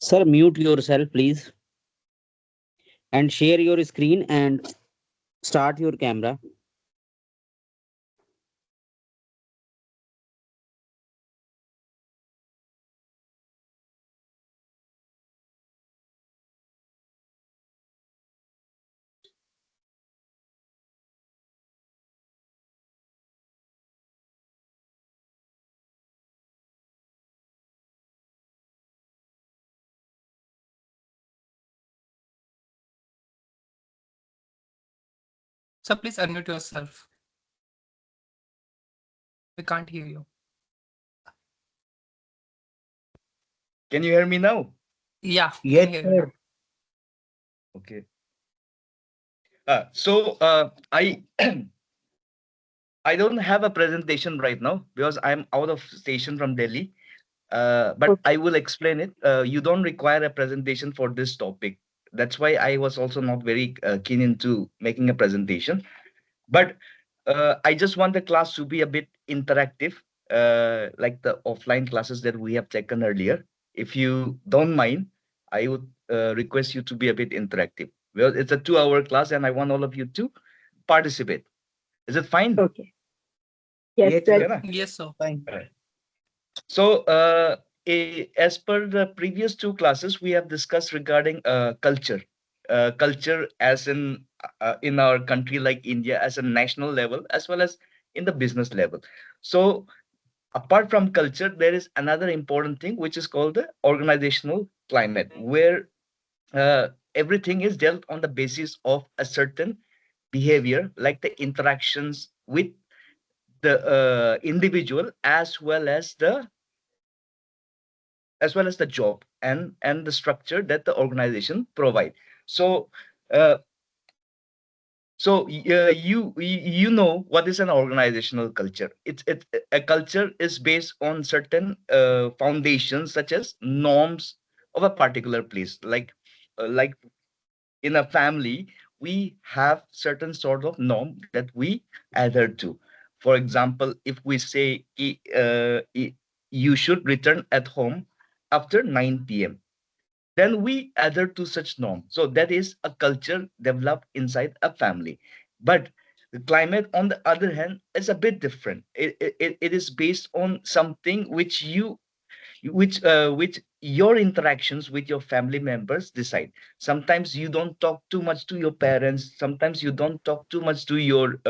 Sir, mute yourself, please, and share your screen and start your camera. So please unmute yourself. We can't hear you. Can you hear me now? Yeah, we can Yes, hear you sir. now. Okay. I I don't have a presentation right now because I'm out of station from Delhi. But Okay. I will explain it. You don't require a presentation for this topic. That's why I was also not very keen into making a presentation. But I just want the class to be a bit interactive, like the offline classes that we have taken earlier. If you don't mind, I would request you to be a bit interactive. Well, it's a 2 hour class, and I want all of you to participate. Is it fine? Okay. Yes, Yes, that's sir. Yeah, na? Yes, sir. Fine. Right. So, as per the previous two classes, we have discussed regarding culture. Culture as in our country like India as a national level as well as in the business level. So apart from culture, there is another important thing which is called the organizational climate, where everything is dealt on the basis of a certain behavior, like the interactions with the individual as well as the job and the structure that the organization provide. So uh, you know what is an organizational culture. It's a culture is based on certain foundations such as norms of a particular place, like in a family we have certain sort of norm that we adhere to. For example, if we say you should return at home after 9 p.m., then we adhere to such norm. So that is a culture developed inside a family. But the climate, on the other hand, is a bit different. It is based on something which your interactions with your family members decide. Sometimes you don't talk too much to your parents. Sometimes you don't talk too much to your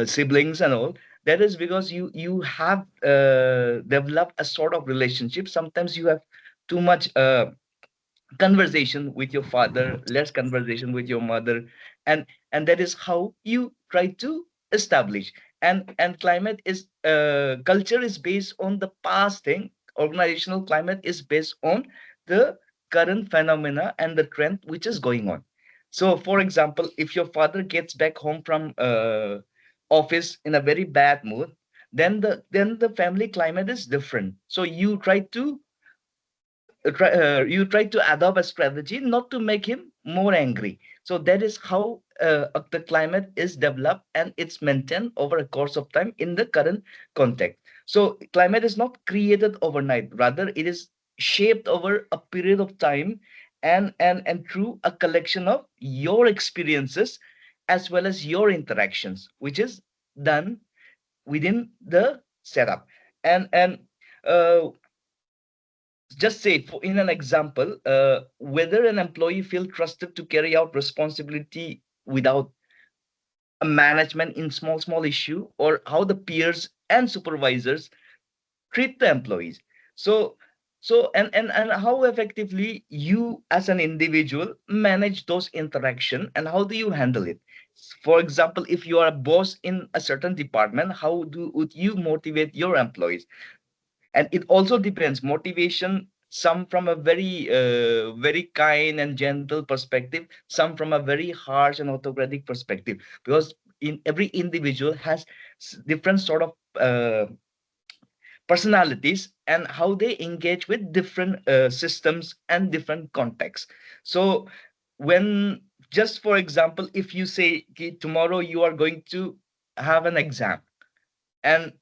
siblings and all. That is because you have developed a sort of relationship. Sometimes you have too much conversation with your father, less conversation with your mother, and that is how you try to establish. And climate is culture is based on the past thing. Organizational climate is based on the current phenomena and the trend which is going on. So for example, if your father gets back home from office in a very bad mood, then the family climate is different. So you try to adopt a strategy not to make him more angry. So that is how the climate is developed and it's maintained over a course of time in the current context. So climate is not created overnight, rather it is shaped over a period of time, and through a collection of your experiences as well as your interactions, which is done within the setup. And uh, just say, for in an example, whether an employee feel trusted to carry out responsibility without a management in small issue, or how the peers and supervisors treat the employees. So and how effectively you as an individual manage those interaction, and how do you handle it. For example, if you are a boss in a certain department, how would you motivate your employees? And it also depends motivation, some from a very kind and gentle perspective, some from a very harsh and autocratic perspective, because in every individual has different sort of personalities and how they engage with different systems and different contexts. So when, just for example, if you say, "Okay, tomorrow you are going to have an exam," and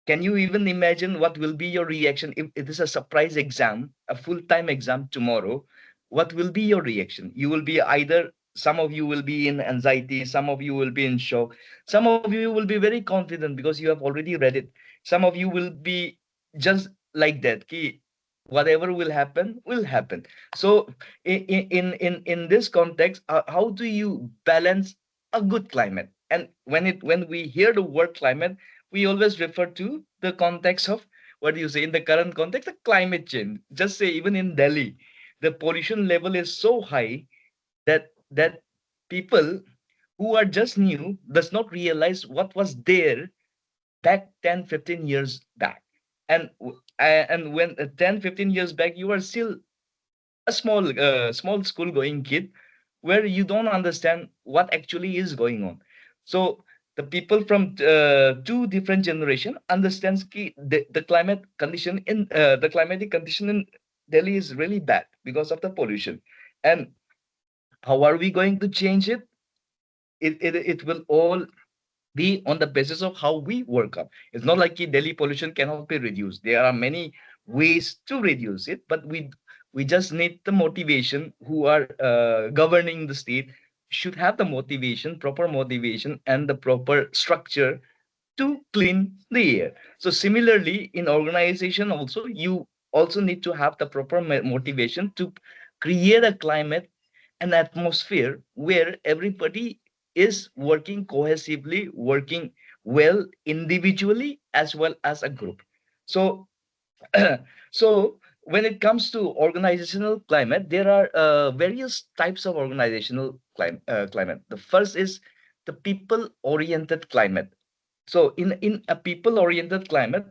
can you even imagine what will be your reaction if it is a surprise exam, a full-time exam tomorrow? What will be your reaction? You will be either, some of you will be in anxiety, some of you will be in shock, some of you will be very confident because you have already read it. Some of you will be just like that. Ki, whatever will happen. So in this context, how do you balance a good climate? And when we hear the word climate, we always refer to the context of, what do you say, in the current context, the climate change. Just say even in Delhi, the pollution level is so high that people who are just new does not realize what was there back 10, 15 years back. And when 10, 15 years back, you are still a small school going kid, where you don't understand what actually is going on. So the people from two different generation understands the climate condition in the climatic condition in Delhi is really bad because of the pollution. And how are we going to change it? It will all be on the basis of how we work up. It's not like Delhi pollution cannot be reduced. There are many ways to reduce it, but we just need the motivation. Who are governing the state should have the motivation, proper motivation, and the proper structure to clean the air. So similarly, in organization also, you also need to have the proper motivation to create a climate, an atmosphere where everybody is working cohesively, working well individually as well as a group. So so when it comes to organizational climate, there are various types of organizational climate. The first is the people oriented climate. So in a people oriented climate,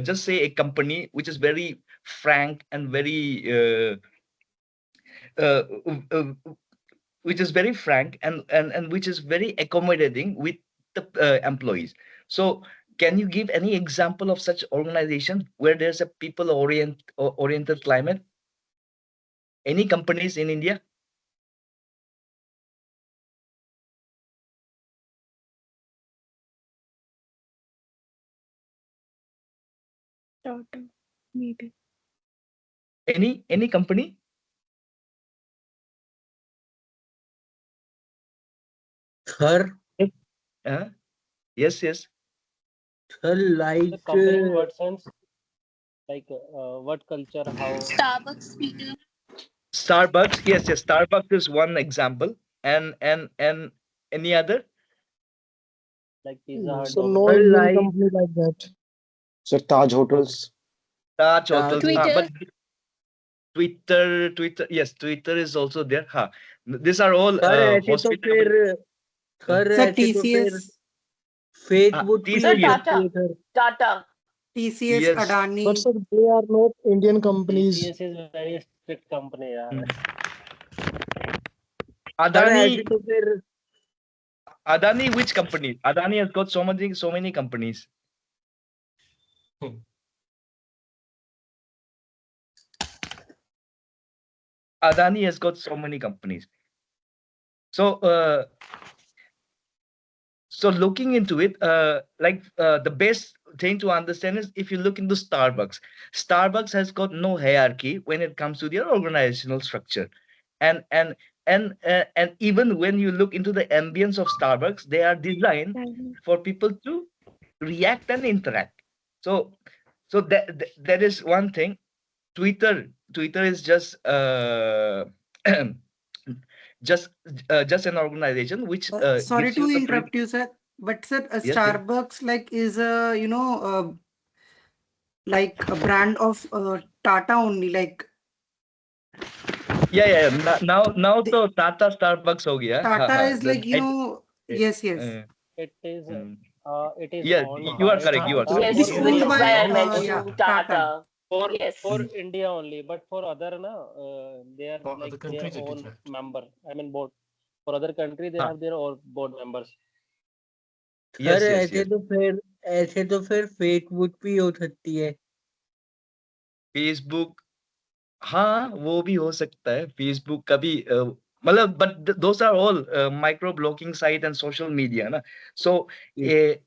just say a company which is very frank and very uh, uh, which is very frank and which is very accommodating with the employees. So can you give any example of such organization where there's a people oriented climate? Any companies in India? Tata, maybe. Any company? Sir, uh, yes, yes. sir, like The company in what sense? Like what culture? How? Starbucks, yes, yes, Starbucks is one example. And any other? Like Pizza Hut, So no sir, Domino's. Indian like company like that. So Taj Hotels. Taj Taj. hotels, but Twitter, yes, Twitter is also there. These are all sir ऐसे तो hospitable. फिर sir sir ऐसे तो फिर TCS Facebook भी हो sir TCS, सकती है sir Tata TCS yes. Adani But sir, they are not Indian companies. TCS is a very strict company. Yeah. Mm. Sir ऐसे Adani, तो फिर Adani, which company? Adani has got so many companies. Adani has got so many companies. So so looking into it, the best thing to understand is, if you look into Starbucks, Starbucks has got no hierarchy when it comes to their organizational structure. And and and and even when you look into the ambience of Starbucks, they are designed for people to react and interact. So that is one thing. Twitter is just just just an organization which sorry gives you to the free. interrupt you sir but sir Yes, yes. Starbucks like is a like a brand of Tata only like Yeah, yeah. Now the, तो Tata Starbucks हो गया. Tata is The like eh, yes yes uh, It is mm. it is Yes, owned you are by correct. You are Tata correct. it for is owned India by only. yeah Tata For India only, but for other na they are For other like their countries, it is own right. member. I mean board. For other country, they हाँ, have their own board members. Sir yes, yes, yes. ऐसे तो फिर Facebook भी हो सकती है Facebook, हाँ, वो भी हो सकता है. Facebook का भी मतलब, but those are all micro blogging site and social media ना. So Yes.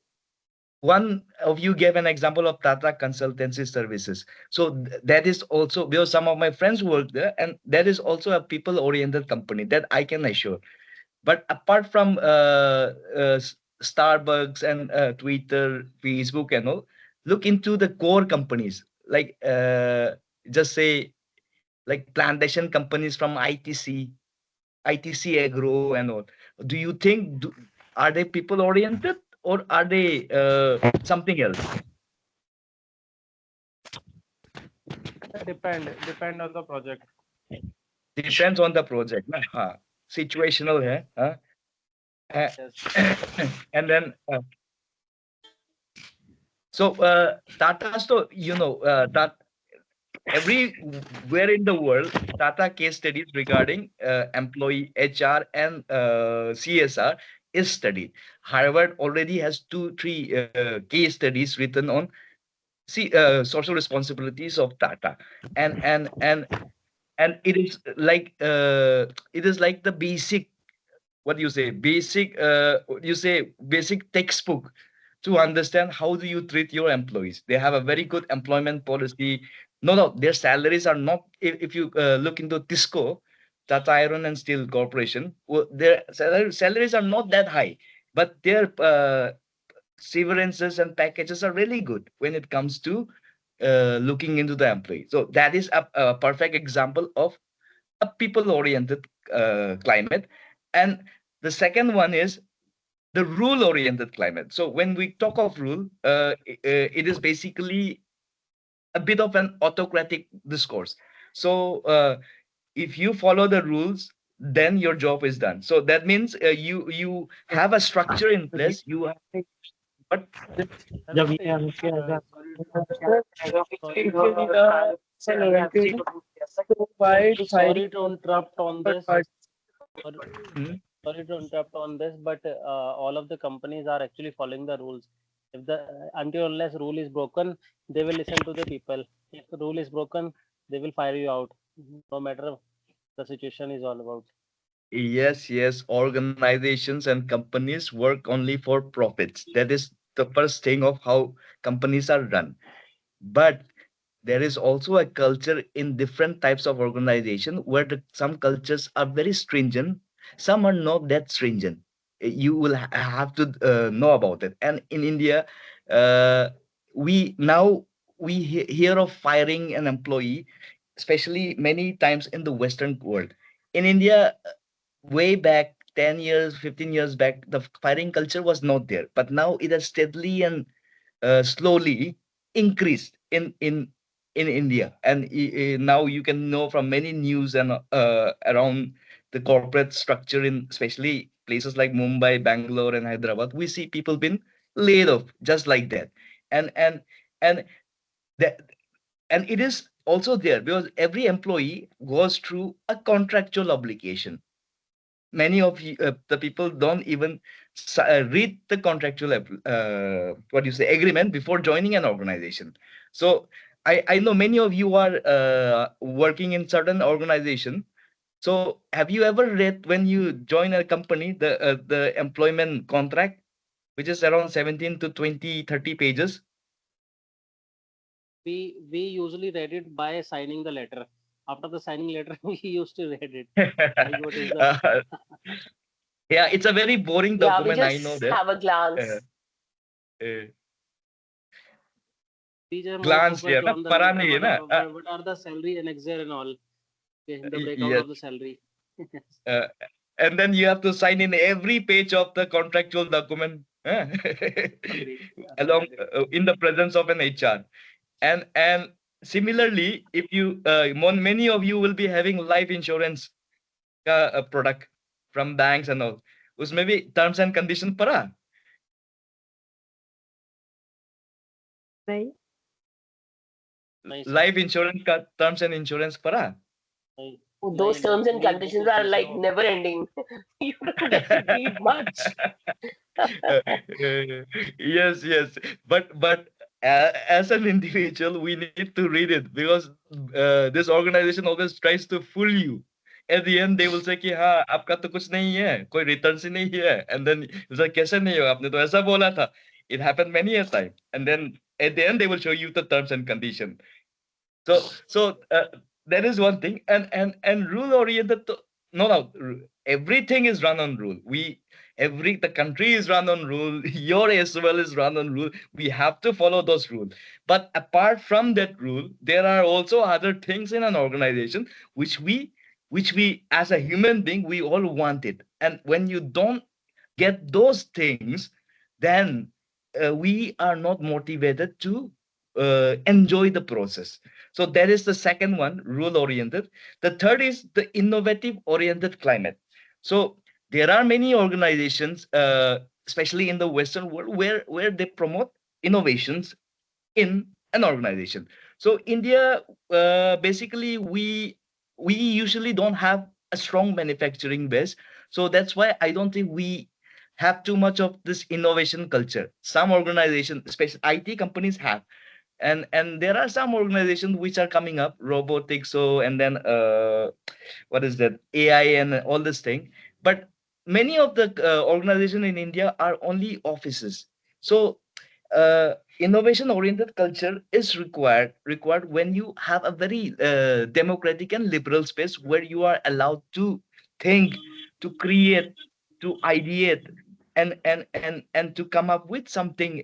one of you gave an example of Tata Consultancy Services. So that is also because some of my friends work there, and that is also a people-oriented company that I can assure. But apart from Starbucks and Twitter, Facebook, and all, look into the core companies like just say like plantation companies from ITC Agro and all. Do you think are they people oriented or are they something else? Depend on the project. Depends on the project. Na? हाँ, situational है. हाँ? Yes. And then so Tata, so that everywhere in the world, Tata case studies regarding employee HR and CSR is studied. Harvard already has 2, 3 case studies written on social responsibilities of Tata, and and and and it is like the basic, what do you say, basic textbook to understand how do you treat your employees. They have a very good employment policy. No, their salaries are not, if you look into Tisco, Tata Iron and Steel Corporation, well, their salaries are not that high, but their severances and packages are really good when it comes to looking into the employee. So that is a perfect example of a people oriented climate. And the second one is the rule oriented climate. So when we talk of rule, it is basically a bit of an autocratic discourse. So if you follow the rules, then your job is done. So that means you have a structure in place. You have, but जब ये sorry to interrupt on this. Sorry to interrupt on this, but all of the companies are actually following the rules. If the until unless rule is broken, they will listen to the people. If the rule is broken, they will fire you out, no matter the situation is all about. yes, organizations and companies work only for profits. That is the first thing of how companies are run. But there is also a culture in different types of organization where some cultures are very stringent, some are not that stringent. You will have to know about it. And in India, uh, we now hear of firing an employee, especially many times in the Western world. In India, way back 10 years, 15 years back, the firing culture was not there. But now it has steadily and slowly increased in India. And now you can know from many news and around the corporate structure in especially places like Mumbai, Bangalore, and Hyderabad. We see people being laid off just like that, and and that and it is also there because every employee goes through a contractual obligation. Many of the people don't even read the contractual what do you say, agreement before joining an organization. So I know many of you are working in certain organization. So have you ever read when you join a company the employment contract, which is around 17 to 20, 30 pages? We usually read it by signing the letter. After the signing letter, we used to read it. Like what is the Uh, yeah, it's a very boring Yeah, we document, I know just that. have a glance. Uh, we are more glance, yeah, focused na on the para letter, nahi hai na. what are the salary annexure and all. Okay, the breakout Yes. of the salary. Uh, and then you have to sign in every page of the contractual document Agree. along Agree. in the presence of an HR. And similarly, if you many of you will be having life insurance product from banks and all. उसमें भी terms and conditions पढ़ा? नहीं Nice. Life insurance का terms and insurance पढ़ा? Nice. Those terms and conditions are like never ending. You don't get to read much. Yes, but as an individual we need to read it because this organization always tries to fool you. At the end they will say कि हाँ आपका तो कुछ नहीं है, कोई returns ही नहीं है, and then it's like कैसे नहीं हो, आपने तो ऐसा बोला था. It happened many a time, and then at the end they will show you the terms and condition. So that is one thing, and rule oriented. No, no, everything is run on rule. The country is run on rule. Your as well is run on rule. We have to follow those rules. But apart from that rule, there are also other things in an organization which we as a human being we all want it. And when you don't get those things, then we are not motivated to enjoy the process. So that is the second one, rule oriented. The third is the innovative oriented climate. So there are many organizations, especially in the Western world, where they promote innovations in an organization. So India, basically, we usually don't have a strong manufacturing base. So that's why I don't think we have too much of this innovation culture. Some organizations, especially IT companies, have, and there are some organizations which are coming up, robotics, so and then what is that, AI and all this thing. But many of the organizations in India are only offices. So innovation oriented culture is required when you have a very democratic and liberal space where you are allowed to think, to create, to ideate, and to come up with something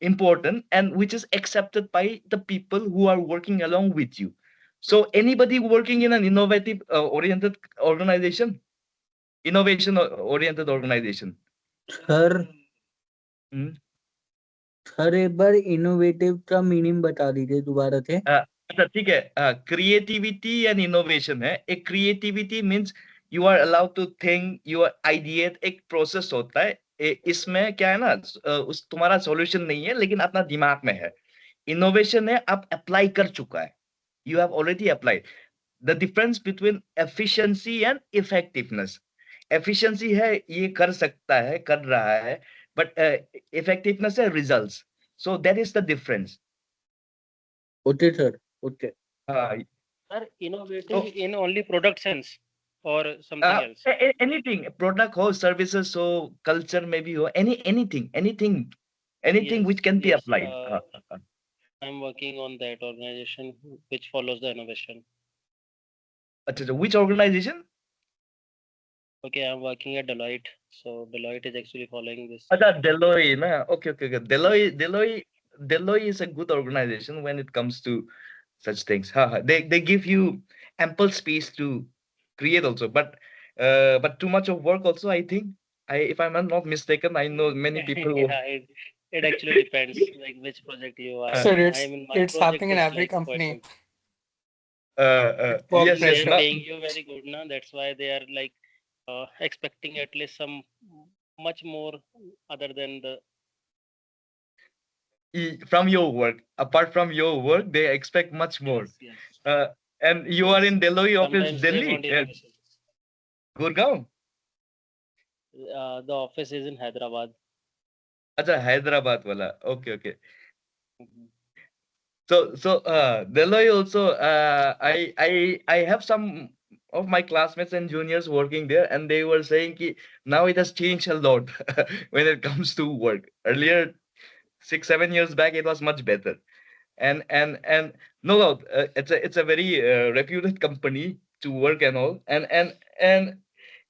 important, and which is accepted by the people who are working along with you. So anybody working in an innovative oriented organization, innovation oriented organization. Sir Hmm? Sir एक बार innovative का meaning बता दीजिए दोबारा से. अच्छा ठीक है, creativity and innovation है. एक creativity means you are allowed to think, you are ideate, एक प्रोसेस होता है. इसमें क्या है ना, उस तुम्हारा सॉल्यूशन नहीं है लेकिन अपना दिमाग में है. इनोवेशन है आप अप्लाई कर चुका है, you have already applied. The difference between efficiency and effectiveness. Efficiency है ये कर सकता है, कर रहा है, बट इफेक्टिवनेस है results. So that is the difference. Okay sir, okay. Sir, innovative in only product sense or something else? Anything, product हो, services हो, culture में भी हो, anything Yes, which can be yes, applied. I'm working on that organization which follows the innovation. अच्छा, which organization? Okay, I'm working at Deloitte. So Deloitte is actually following this. अच्छा, Deloitte ना. Okay. Deloitte is a good organization when it comes to such things. They give you ample space to create also, but too much of work also, I think. If I'm not mistaken, I know many people who Yeah, it actually depends like which project you are. Sir, I mean, my it's project happening in is every like quite company. simple. Work yes, They yes, are no, paying you very good now. That's why they are like expecting at least some much more other than the. from your work. Apart from your work, they expect much more. Yes, yes. And you are in Delhi office, Sometimes they Delhi, want innovation. Gurgaon. The office is in Hyderabad. Acha, Hyderabad wala. Okay. Mhm. So Delhi also. I have some of my classmates and juniors working there, and they were saying ki now it has changed a lot when it comes to work. Earlier, 6-7 years back, it was much better. And no, it's a very reputed company to work and all, and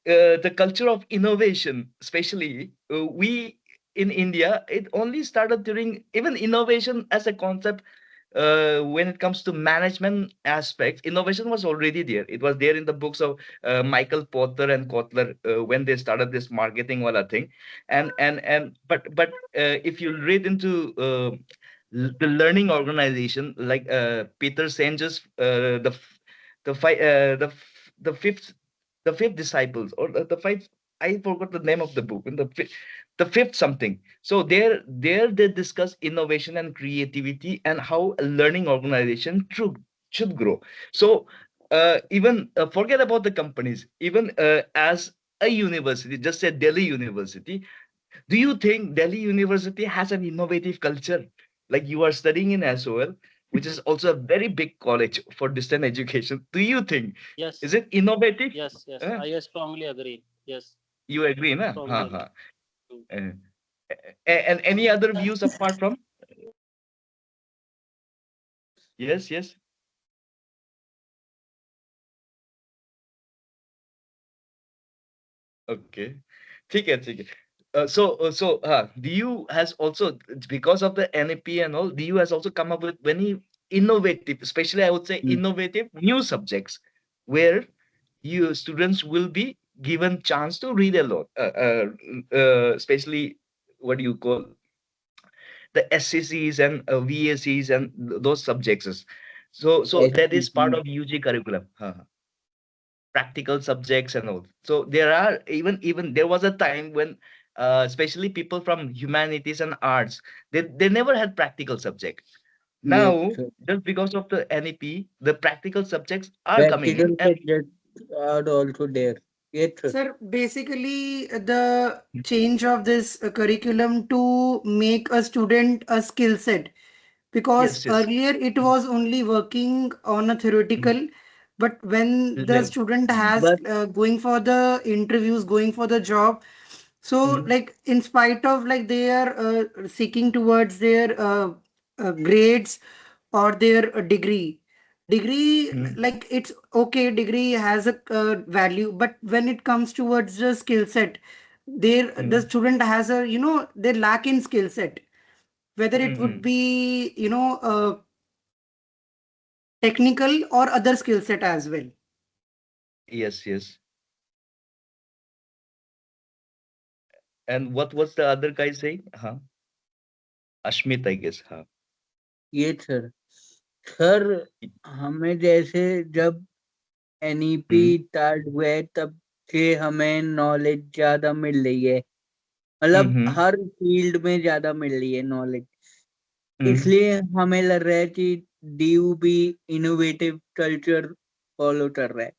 the culture of innovation, especially we in India, it only started during even innovation as a concept. When it comes to management aspects, innovation was already there. It was there in the books of Michael Porter and Kotler when they started this marketing wala thing. But if you read into the learning organization like Peter Sanger's the five the fifth disciples, or the five, I forgot the name of the book, in the fifth something. So there they discuss innovation and creativity and how a learning organization should grow. So even forget about the companies, even as a university, just say Delhi University, do you think Delhi University has an innovative culture? Like you are studying in SOL, which is also a very big college for distance education. Do you think, Yes, is it innovative? yes. Uh, I strongly agree. Yes, you agree, na? strongly agree. Uh, And any other views apart from? Yes, yes. Okay. ठीक है, ठीक है. Do you has also, because of the NAP and all, do you has also come up with many innovative, especially I would say Hmm. innovative new subjects where you students will be given chance to read a lot, especially what do you call the SCCs and VACs and those subjects. So that is part SCC. of UG curriculum. Practical subjects and all. So there are even there was a time when especially people from humanities and arts, they never had practical subjects. Yes, Now, sir. just because of the NEP, the practical subjects are coming in, Practical and subjects are also there. Yes, sir. Sir, basically the change of this curriculum to make a student a skill set, because yes, yes, earlier it was only working on a mm, theoretical, but when the level. student Mm, has But going for the interviews, going for the job, so mm, like in spite of like they are seeking towards their grades or their degree, mm, like it's okay, degree has a value, but when it comes towards the skill set, the mm, student has a, they lack in skill set, whether it would mm. be, technical or other skill set as well. Yes, yes. And what was the other guy saying? Ashmit, I guess. yes, sir. Sir, हमें जैसे जब NEP Mm, start हुआ है तब से हमें knowledge ज्यादा मिल रही है, मतलब mm-hmm, हर फील्ड में ज्यादा मिल रही है नॉलेज. mm. इसलिए हमें लग रहा है कि डीयू भी इनोवेटिव कल्चर फॉलो कर रहा है.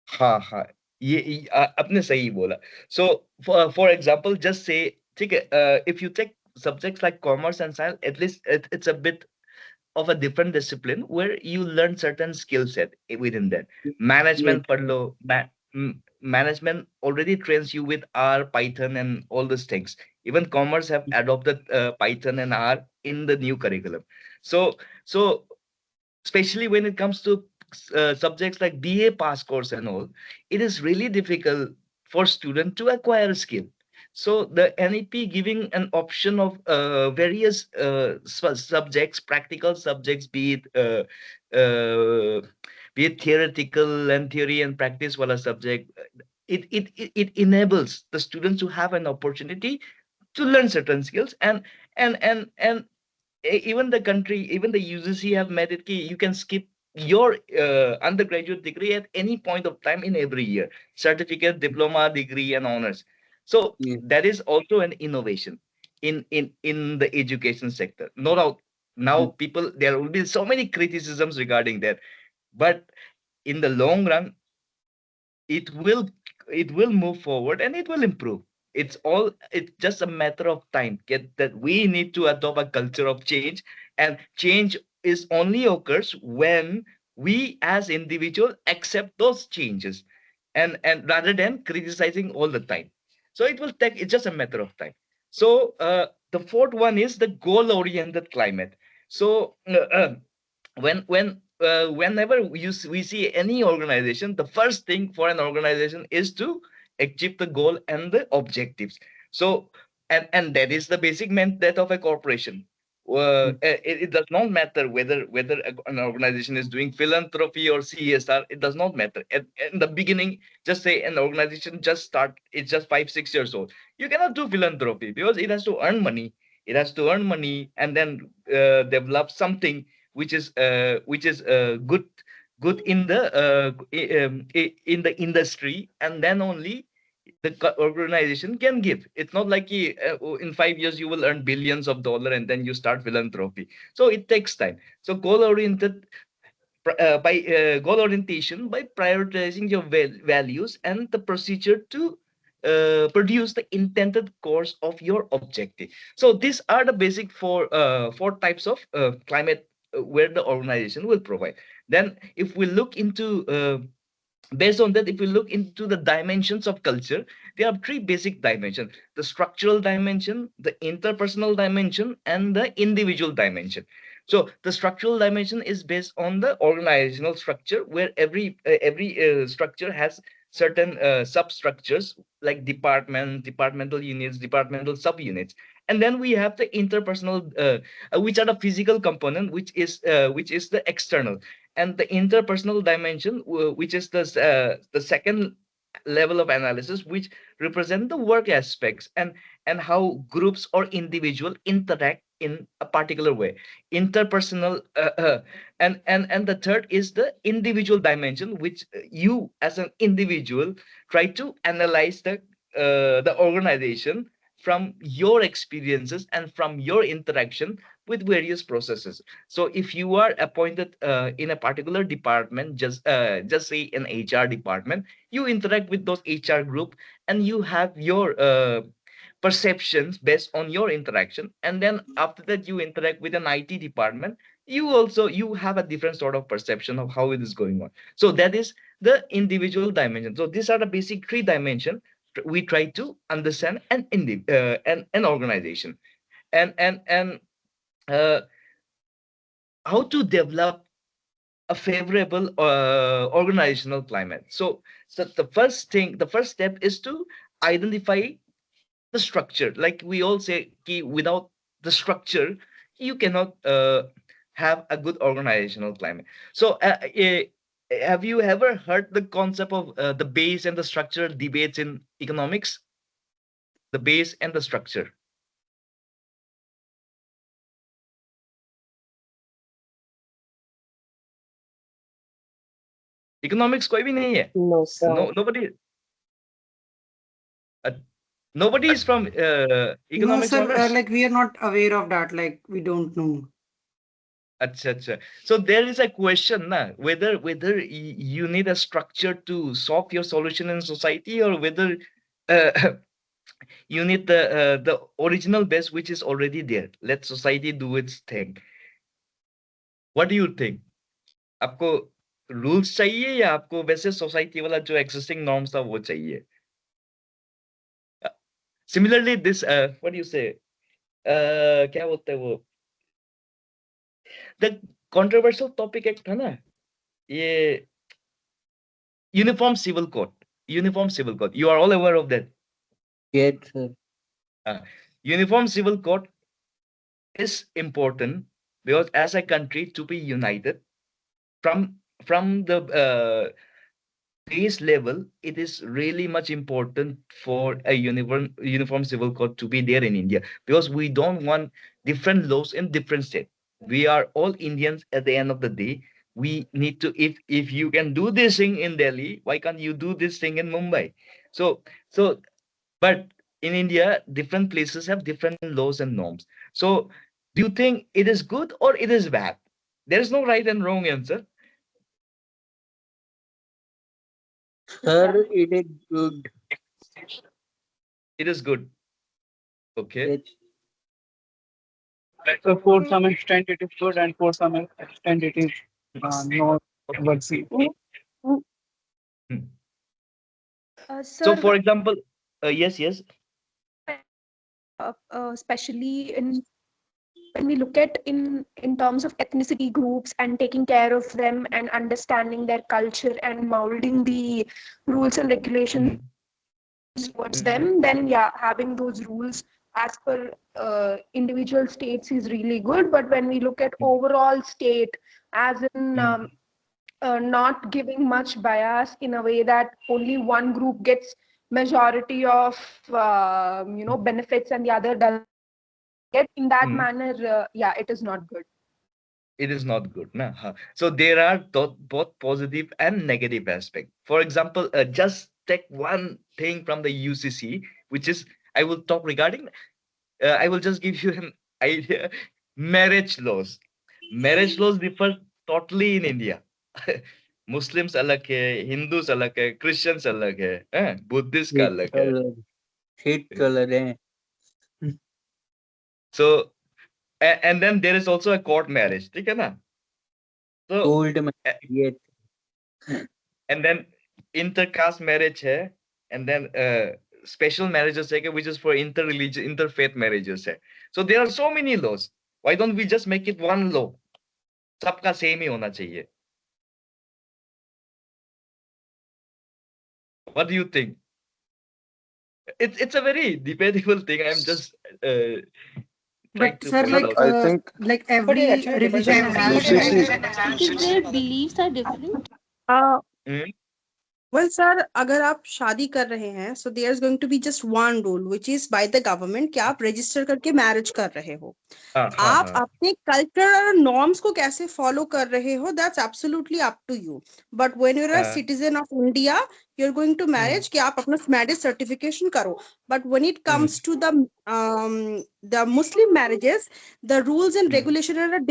हाँ, हाँ, ये आपने सही बोला. So for example, just say, ठीक है, if you take subjects like commerce and science, at least it's a bit of a different discipline where you learn certain skill set within that. Yes, Management पढ़ लो, management already trains you with R, Python, and all these things. Even commerce have adopted Python and R in the new curriculum. So especially when it comes to subjects like BA pass course and all, it is really difficult for student to acquire a skill. So the NEP giving an option of various subjects, practical subjects, uh, be it theoretical and theory and practice wala subject, it enables the students to have an opportunity to learn certain skills, and even the country, even the UGC have made it key. You can skip your undergraduate degree at any point of time in every year, certificate, diploma, degree, and honors. So yes, that is also an innovation in the education sector. No doubt. Now, people, there will be so many criticisms regarding that, but in the long run, it will it will move forward and it will improve. It's just a matter of time, get that we need to adopt a culture of change, and change is only occurs when we as individual accept those changes, and rather than criticizing all the time. So it will take, it's just a matter of time. So the fourth one is the goal oriented climate. So whenever we see any organization, the first thing for an organization is to achieve the goal and the objectives. So and that is the basic mandate of a corporation. It does not matter whether an organization is doing philanthropy or CSR. It does not matter. In the beginning, just say an organization just start, it's just 5 6 years old, you cannot do philanthropy because it has to earn money. It has to earn money and then develop something which is good in the in the industry, and then only the organization can give. It's not like in 5 years you will earn billions of dollar and then you start philanthropy. So it takes time. So goal oriented, by goal orientation, by prioritizing your values and the procedure to produce the intended course of your objective. So these are the basic four types of climate where the organization will provide. Then if we look into Based on that, if we look into the dimensions of culture, there are three basic dimensions: the structural dimension, the interpersonal dimension, and the individual dimension. So the structural dimension is based on the organizational structure, where every structure has certain substructures like departmental units, departmental subunits. And then we have the interpersonal, which are the physical component, which is the external. And the interpersonal dimension, which is the second level of analysis, which represent the work aspects and how groups or individual interact in a particular way, interpersonal. And the third is the individual dimension, which you as an individual try to analyze the organization from your experiences and from your interaction with various processes. So if you are appointed in a particular department, just say an HR department, you interact with those HR group, and you have your perceptions based on your interaction. And then after that, you interact with an IT department, you have a different sort of perception of how it is going on. So that is the individual dimension. So these are the basic three dimensions we try to understand an organization. And uh, how to develop a favorable organizational climate. So the first step is to identify the structure. Like we all say, ki, without the structure, you cannot have a good organizational climate. So have you ever heard the concept of the base and the structure debates in economics? The base and the structure. Economics कोई भी नहीं है. No, sir. Nobody. Uh, nobody is from No, economics sir. honors. Like we are not aware of that. Like we don't know. Acha, acha. So there is a question na, whether you need a structure to solve your solution in society, or whether uh, you need the original base which is already there. Let society do its thing. What do you think? आपको rules चाहिए, या आपको वैसे society वाला जो existing norms था वो चाहिए? Similarly, this what do you say? क्या बोलते हैं वो? The controversial topic एक था ना, ये uniform civil code. Uniform civil code. You are all aware of that. Yes, sir. Uniform civil code is important because as a country to be united from the base level, it is really much important for a uniform civil code to be there in India, because we don't want different laws in different states. We are all Indians at the end of the day. We need to, if you can do this thing in Delhi, why can't you do this thing in Mumbai? So but in India, different places have different laws and norms. So do you think it is good or it is bad? There is no right and wrong answer. Sir, it is good. It is good. Okay. Yes. So for some extent it is good, and for some extent it is not worthy. Hmm. So Sir, for example, yes. especially in when we look at in terms of ethnicity groups and taking care of them and understanding their culture and molding the rules and regulations towards them, then yeah, having those rules as per individual states is really good. But when we look at overall state, as in not giving much bias in a way that only one group gets majority of benefits and the other doesn't get, in that manner, yeah, it is not good. It is not good. Na? So there are both positive and negative aspect. For example, just take one thing from the UCC, which is, I will talk regarding, I will just give you an idea. Marriage laws. Marriage laws differ totally in India. Muslims अलग है, Hindus अलग है, Christians अलग है, Buddhist का Shit अलग है. color. Shit color, eh? So and then there is also a court marriage, ठीक है ना? So Old man. uh, Yes. and then intercaste marriage hai, and then special marriages hai, which is for interreligious, interfaith marriages hai. So there are so many laws. Why don't we just make it one law? सबका same ही होना चाहिए. What do you think? It's a very debatable thing. I'm just trying But to sir, point out. I think like But every actually, religion has UCC. Because their beliefs are different. Hmm? Well, sir, अगर आप शादी कर रहे हैं, so there's going to be just one rule, which is by the government कि आप register करके marriage कर रहे हो. आप अपने कल्चर और नॉर्म्स को कैसे फॉलो कर रहे हो, that's absolutely up to you. But when you're a citizen of India, you're going to marriage कि आप अपना marriage certification करो. But when it comes to the Muslim marriages, the rules and regulation are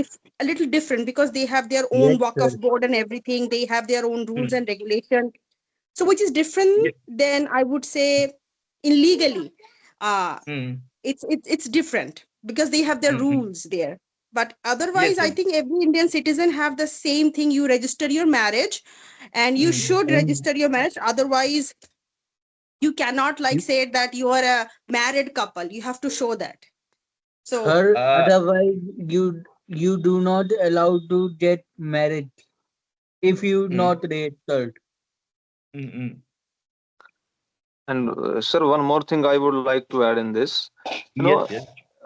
a little different because they have their own Yes, Waqf sir. board and everything. They have their own rules and regulation. So which is different than, I would say, illegally. It's different because they have their rules there. But otherwise, I think every Indian citizen have the same thing. You register your marriage, and you should register your marriage. Otherwise, you cannot like say that you are a married couple. You have to show that. So Sir, otherwise you do not allow to get married if you not registered. And sir, one more thing I would like to add in this. You know,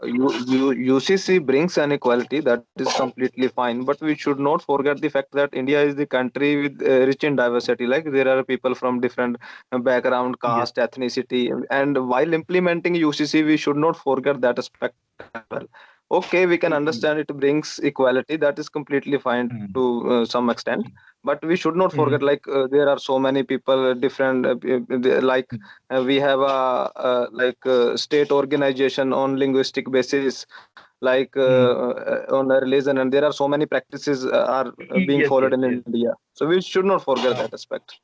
UCC brings an equality that is completely fine, but we should not forget the fact that India is the country with rich in diversity. Like there are people from different background, caste, ethnicity, and while implementing UCC, we should not forget that aspect as well. Okay, we can understand it brings equality. That is completely fine to some extent, but we should not forget like there are so many people different like we have a state organization on linguistic basis like on a religion, and there are so many practices are being followed in India, so we should not forget that aspect.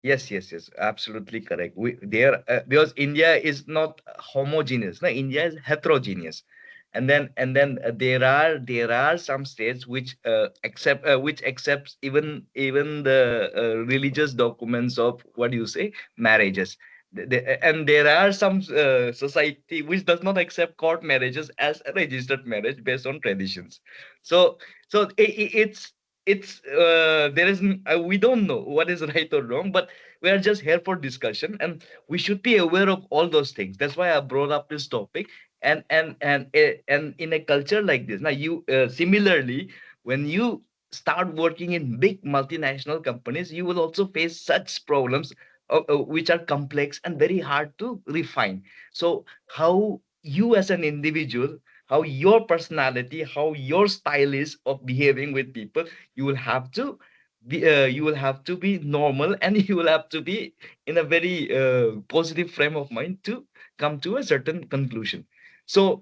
Yes, absolutely correct. We there because India is not homogeneous. No, India is heterogeneous, and then there are some states which accepts even the religious documents of what do you say marriages. And there are some society which does not accept court marriages as a registered marriage based on traditions. So there is we don't know what is right or wrong, but we are just here for discussion, and we should be aware of all those things. That's why I brought up this topic. And in a culture like this, now you similarly, when you start working in big multinational companies, you will also face such problems which are complex and very hard to refine. So how you as an individual, how your personality, how your style is of behaving with people, you will have to be normal, and you will have to be in a very positive frame of mind to come to a certain conclusion. So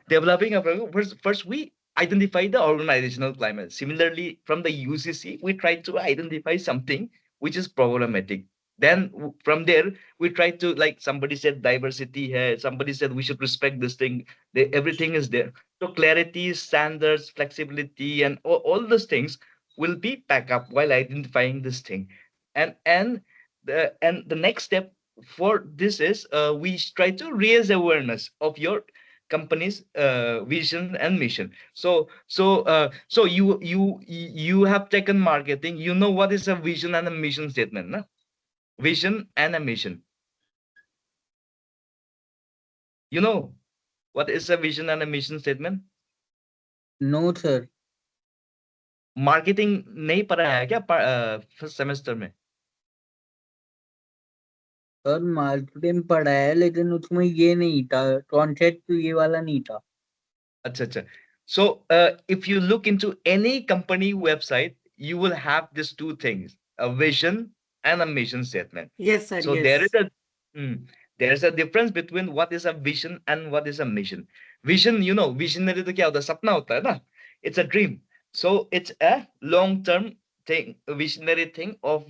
developing a program, first we identify the organizational climate. Similarly, from the UCC, we try to identify something which is problematic. Then from there, we try to, like somebody said, diversity here. Somebody said we should respect this thing. Everything is there. So clarity, standards, flexibility, and all those things will be back up while identifying this thing. And the next step for this is we try to raise awareness of your company's vision and mission. So you have taken marketing. You know what is a vision and a mission statement, no? Vision and a mission. You know what is a vision and a mission statement? No, sir. Marketing नहीं पढ़ा है क्या first semester में? Sir marketing पढ़ा है, लेकिन उसमें ये नहीं था, कॉन्सेप्ट ये वाला नहीं था. अच्छा. So if you look into any company website, you will have these two things: a vision and a mission statement. Yes, sir. So Yes. there's a difference between what is a vision and what is a mission. Vision, visionary तो क्या होता है? सपना होता है ना? It's a dream. So it's a long-term thing, a visionary thing of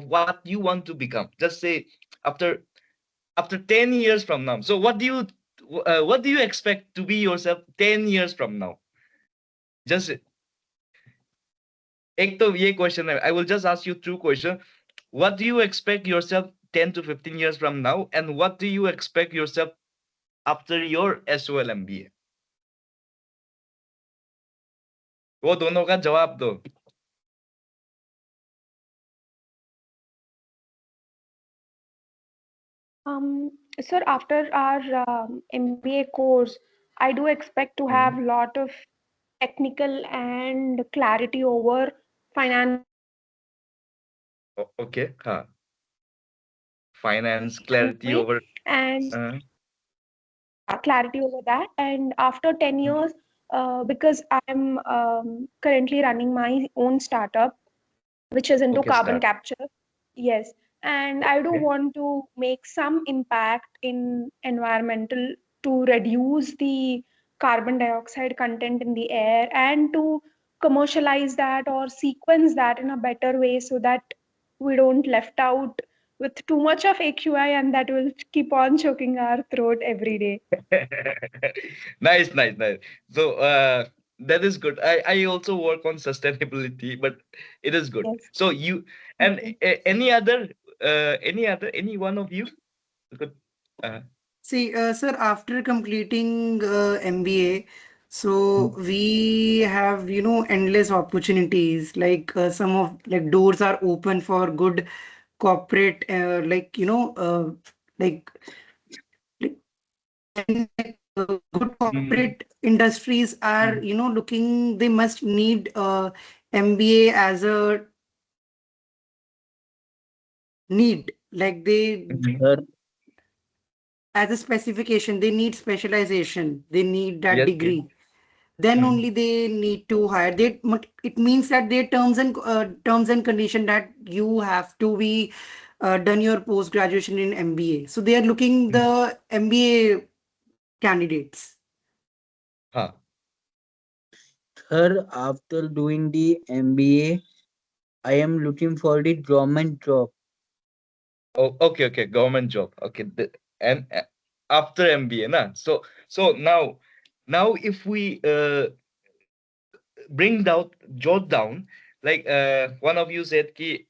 what you want to become. Just say after 10 years from now. So what do you expect to be yourself 10 years from now? Just एक तो ये question है. I will just ask you two questions. what do you expect yourself 10 to 15 years from now, and what do you expect yourself after your SOL MBA? वो दोनों का जवाब दो. Sir, after our MBA course, I do expect to have lot of technical and clarity over finance. Okay. Finance clarity over. And clarity over that. And after 10 years, because I'm currently running my own startup, which is into Okay, carbon start. capture. Yes. And I do Okay. want to make some impact in environmental to reduce the carbon dioxide content in the air and to commercialize that or sequence that in a better way so that we don't left out with too much of AQI and that will keep on choking our throat every day. Nice, nice, nice. So that is good. I also work on sustainability, but it is good. Yes. So you and any other any one of you could See, sir, after completing MBA, so we have, endless opportunities. Like some of like doors are open for good corporate, like good corporate industries are, looking, they must need MBA as a need. Like they, as a specification, they need specialization, they need that yes, yes. degree. Then only they need to hire. It means that their terms and condition that you have to be done your post graduation in MBA. So they are looking the MBA candidates. Sir, after doing the MBA, I am looking for the government job. Oh, okay, government job. Okay, and after MBA, na. So now if we jot down, like one of you said, ki,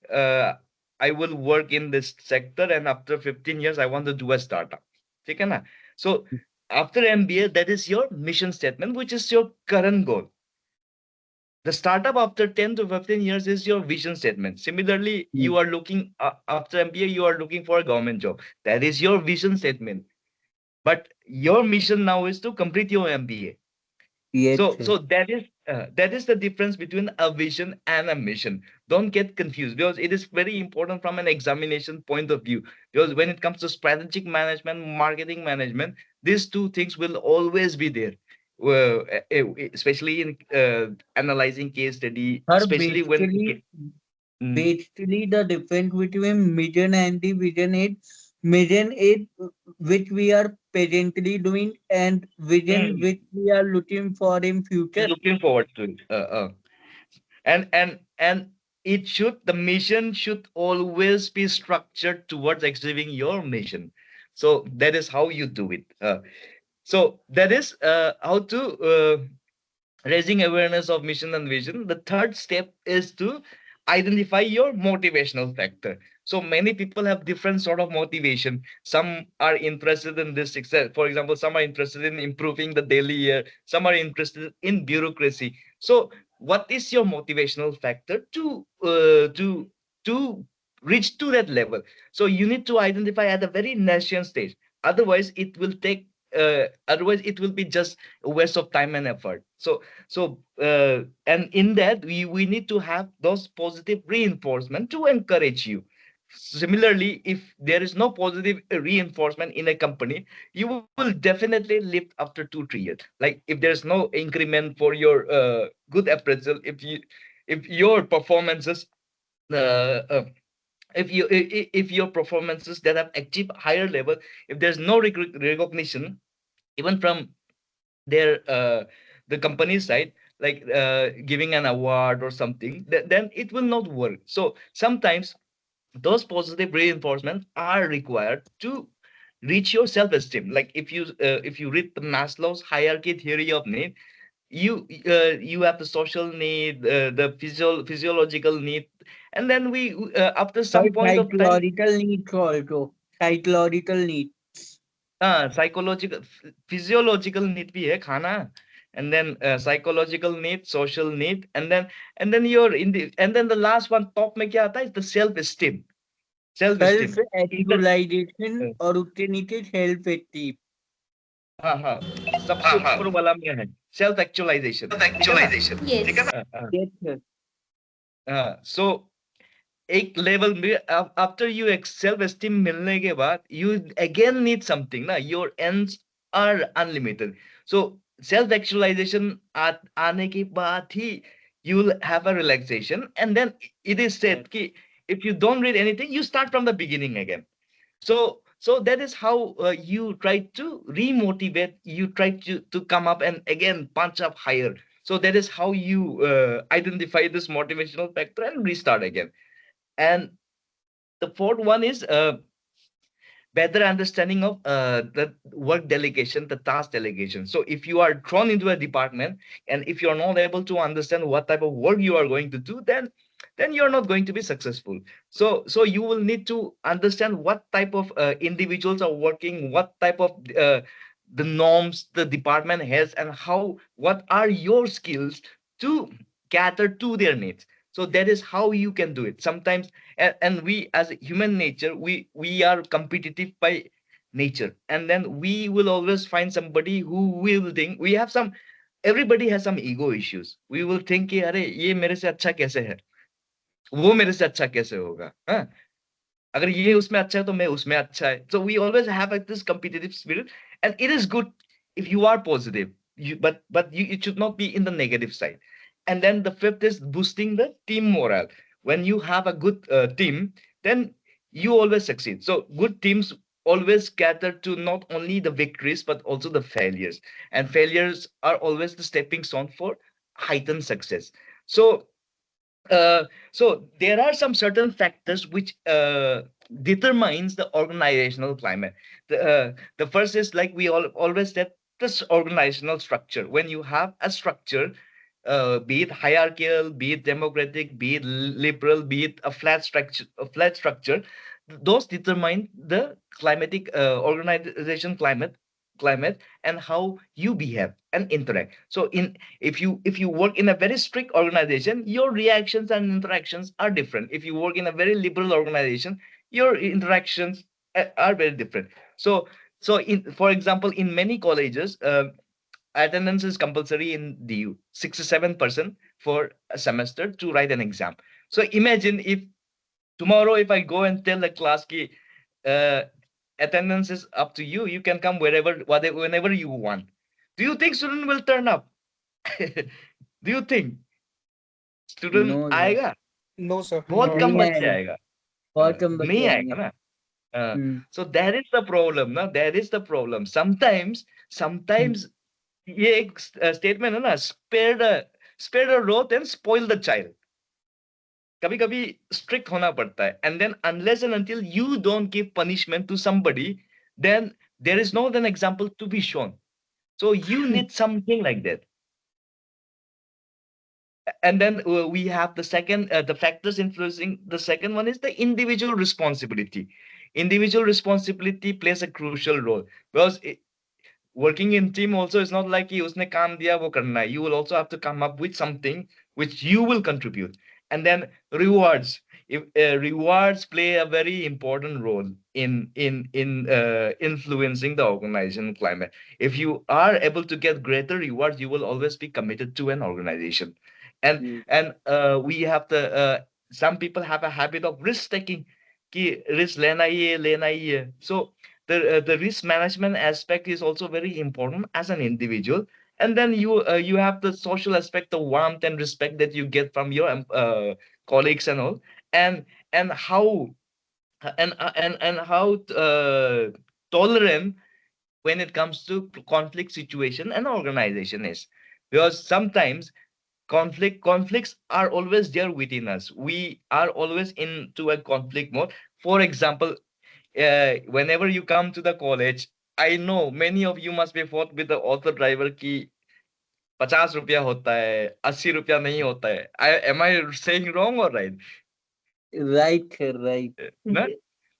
I will work in this sector, and after 15 years, I want to do a startup. ठीक है ना? So after MBA, that is your mission statement, which is your current goal. The startup after 10 to 15 years is your vision statement. Similarly, you are looking after MBA, you are looking for a government job. That is your vision statement. But your mission now is to complete your MBA. Yes, So that is the difference between a vision and a mission. Don't get confused, because it is very important from an examination point of view. Because when it comes to strategic management, marketing management, these two things will always be there. Especially in analyzing case study, Sir, especially when basically the difference between mission and the vision is which we are presently doing and vision which we are looking for in future. looking forward to it. And the mission should always be structured towards achieving your mission. So that is how you do it. So that is how to raising awareness of mission and vision. The third step is to identify your motivational factor. So many people have different sort of motivation. Some are interested in this success. For example, some are interested in improving the daily year. Some are interested in bureaucracy. So what is your motivational factor to reach to that level? So you need to identify at a very nascent stage. Otherwise it will be just a waste of time and effort. And in that we need to have those positive reinforcement to encourage you. Similarly, if there is no positive reinforcement in a company, you will definitely live after 2-3 years. Like if there's no increment for your good appraisal, if your performances uh, uh, if your performances that have achieved higher level, if there's no recognition even from their the company side, like giving an award or something, then it will not work. So sometimes those positive reinforcements are required to reach your self-esteem. Like if you read the Maslow's hierarchy theory of need, you have the social need, the physiological need, and then we after But some point of time, psychological needs also. Psychological needs. psychological physiological need bhi hai khana, and then psychological need, social need, and then you're in the, and then the last one top mein kya aata hai is the self esteem. Self Self esteem is the actualization और उसके नीचे self esteem. हाँ हाँ सबसे ऊपर वाला में है सेल्फ एक्चुअलाइजेशन, ठीक है ना? Yes. Yes, sir. सो एक लेवल में आफ्टर यू सेल्फ एस्टीम मिलने के बाद यू अगेन नीड समथिंग ना, your ends are unlimited. So self actualization आने के बाद ही you will have a relaxation, and then it is said ki if you don't read anything you start from the beginning again. So that is how you try to remotivate, you try to come up and again punch up higher. So that is how you identify this motivational factor and restart again. And the fourth one is better understanding of the work delegation, the task delegation. So if you are thrown into a department and if you're not able to understand what type of work you are going to do, then you're not going to be successful. So you will need to understand what type of individuals are working, what type of the norms the department has, and how what are your skills to cater to their needs. So that is how you can do it sometimes. And we as a human nature, we are competitive by nature, and then we will always find somebody who will think we have some, everybody has some ego issues. We will think कि अरे ये मेरे से अच्छा कैसे है, वो मेरे से अच्छा कैसे होगा, हाँ? अगर ये उसमें अच्छा है तो मैं उसमें अच्छा है. So we always have like this competitive spirit, and it is good if you are positive, but you, it should not be in the negative side. And then the fifth is boosting the team morale. When you have a good team, then you always succeed. So good teams always cater to not only the victories but also the failures, and failures are always the stepping stone for heightened success. So so there are some certain factors which determines the organizational climate. The first is like we always said, this organizational structure. When you have a structure, be it hierarchical, be it democratic, be it liberal, be it a flat structure, those determine the climatic organization climate and how you behave and interact. So in if you work in a very strict organization, your reactions and interactions are different. If you work in a very liberal organization, your interactions are very different. So in, for example, in many colleges, attendance is compulsory in DU, 67% for a semester to write an exam. So imagine if tomorrow if I go and tell the class ki uh, attendance is up to you, you can come wherever, whatever, whenever you want. Do you think student will turn up? Do you think student No, sir. आएगा? No, sir. बहुत No. कम नहीं बच्चे आएगा. आएगा. बहुत कम नहीं बच्चे आएगा आएंगे. ना. हम्म. So that is the problem ना, that is the problem. Sometimes ये एक statement है ना, spare the rod and spoil the child. कभी कभी strict होना पड़ता है, and then unless and until you don't give punishment to somebody, then there is no an example to be shown. So you need something like that. And then we have the second, the factors influencing the second one is the individual responsibility. Individual responsibility plays a crucial role because working in team also is not like कि उसने काम दिया वो करना है. You will also have to come up with something which you will contribute. And then rewards. If rewards play a very important role in influencing the organization climate. If you are able to get greater rewards, you will always be committed to an organization. And we have the some people have a habit of risk taking. कि risk लेना ही है. So the risk management aspect is also very important as an individual. And then you have the social aspect, the warmth and respect that you get from your colleagues and all, and how and how tolerant when it comes to conflict situation and organization is, because sometimes conflicts are always there within us. We are always into a conflict mode. For example, whenever you come to the college, I know many of you must be fought with the auto driver key. ₹50 होता है, ₹80 नहीं होता है. Am I saying wrong or right? Right, right. No?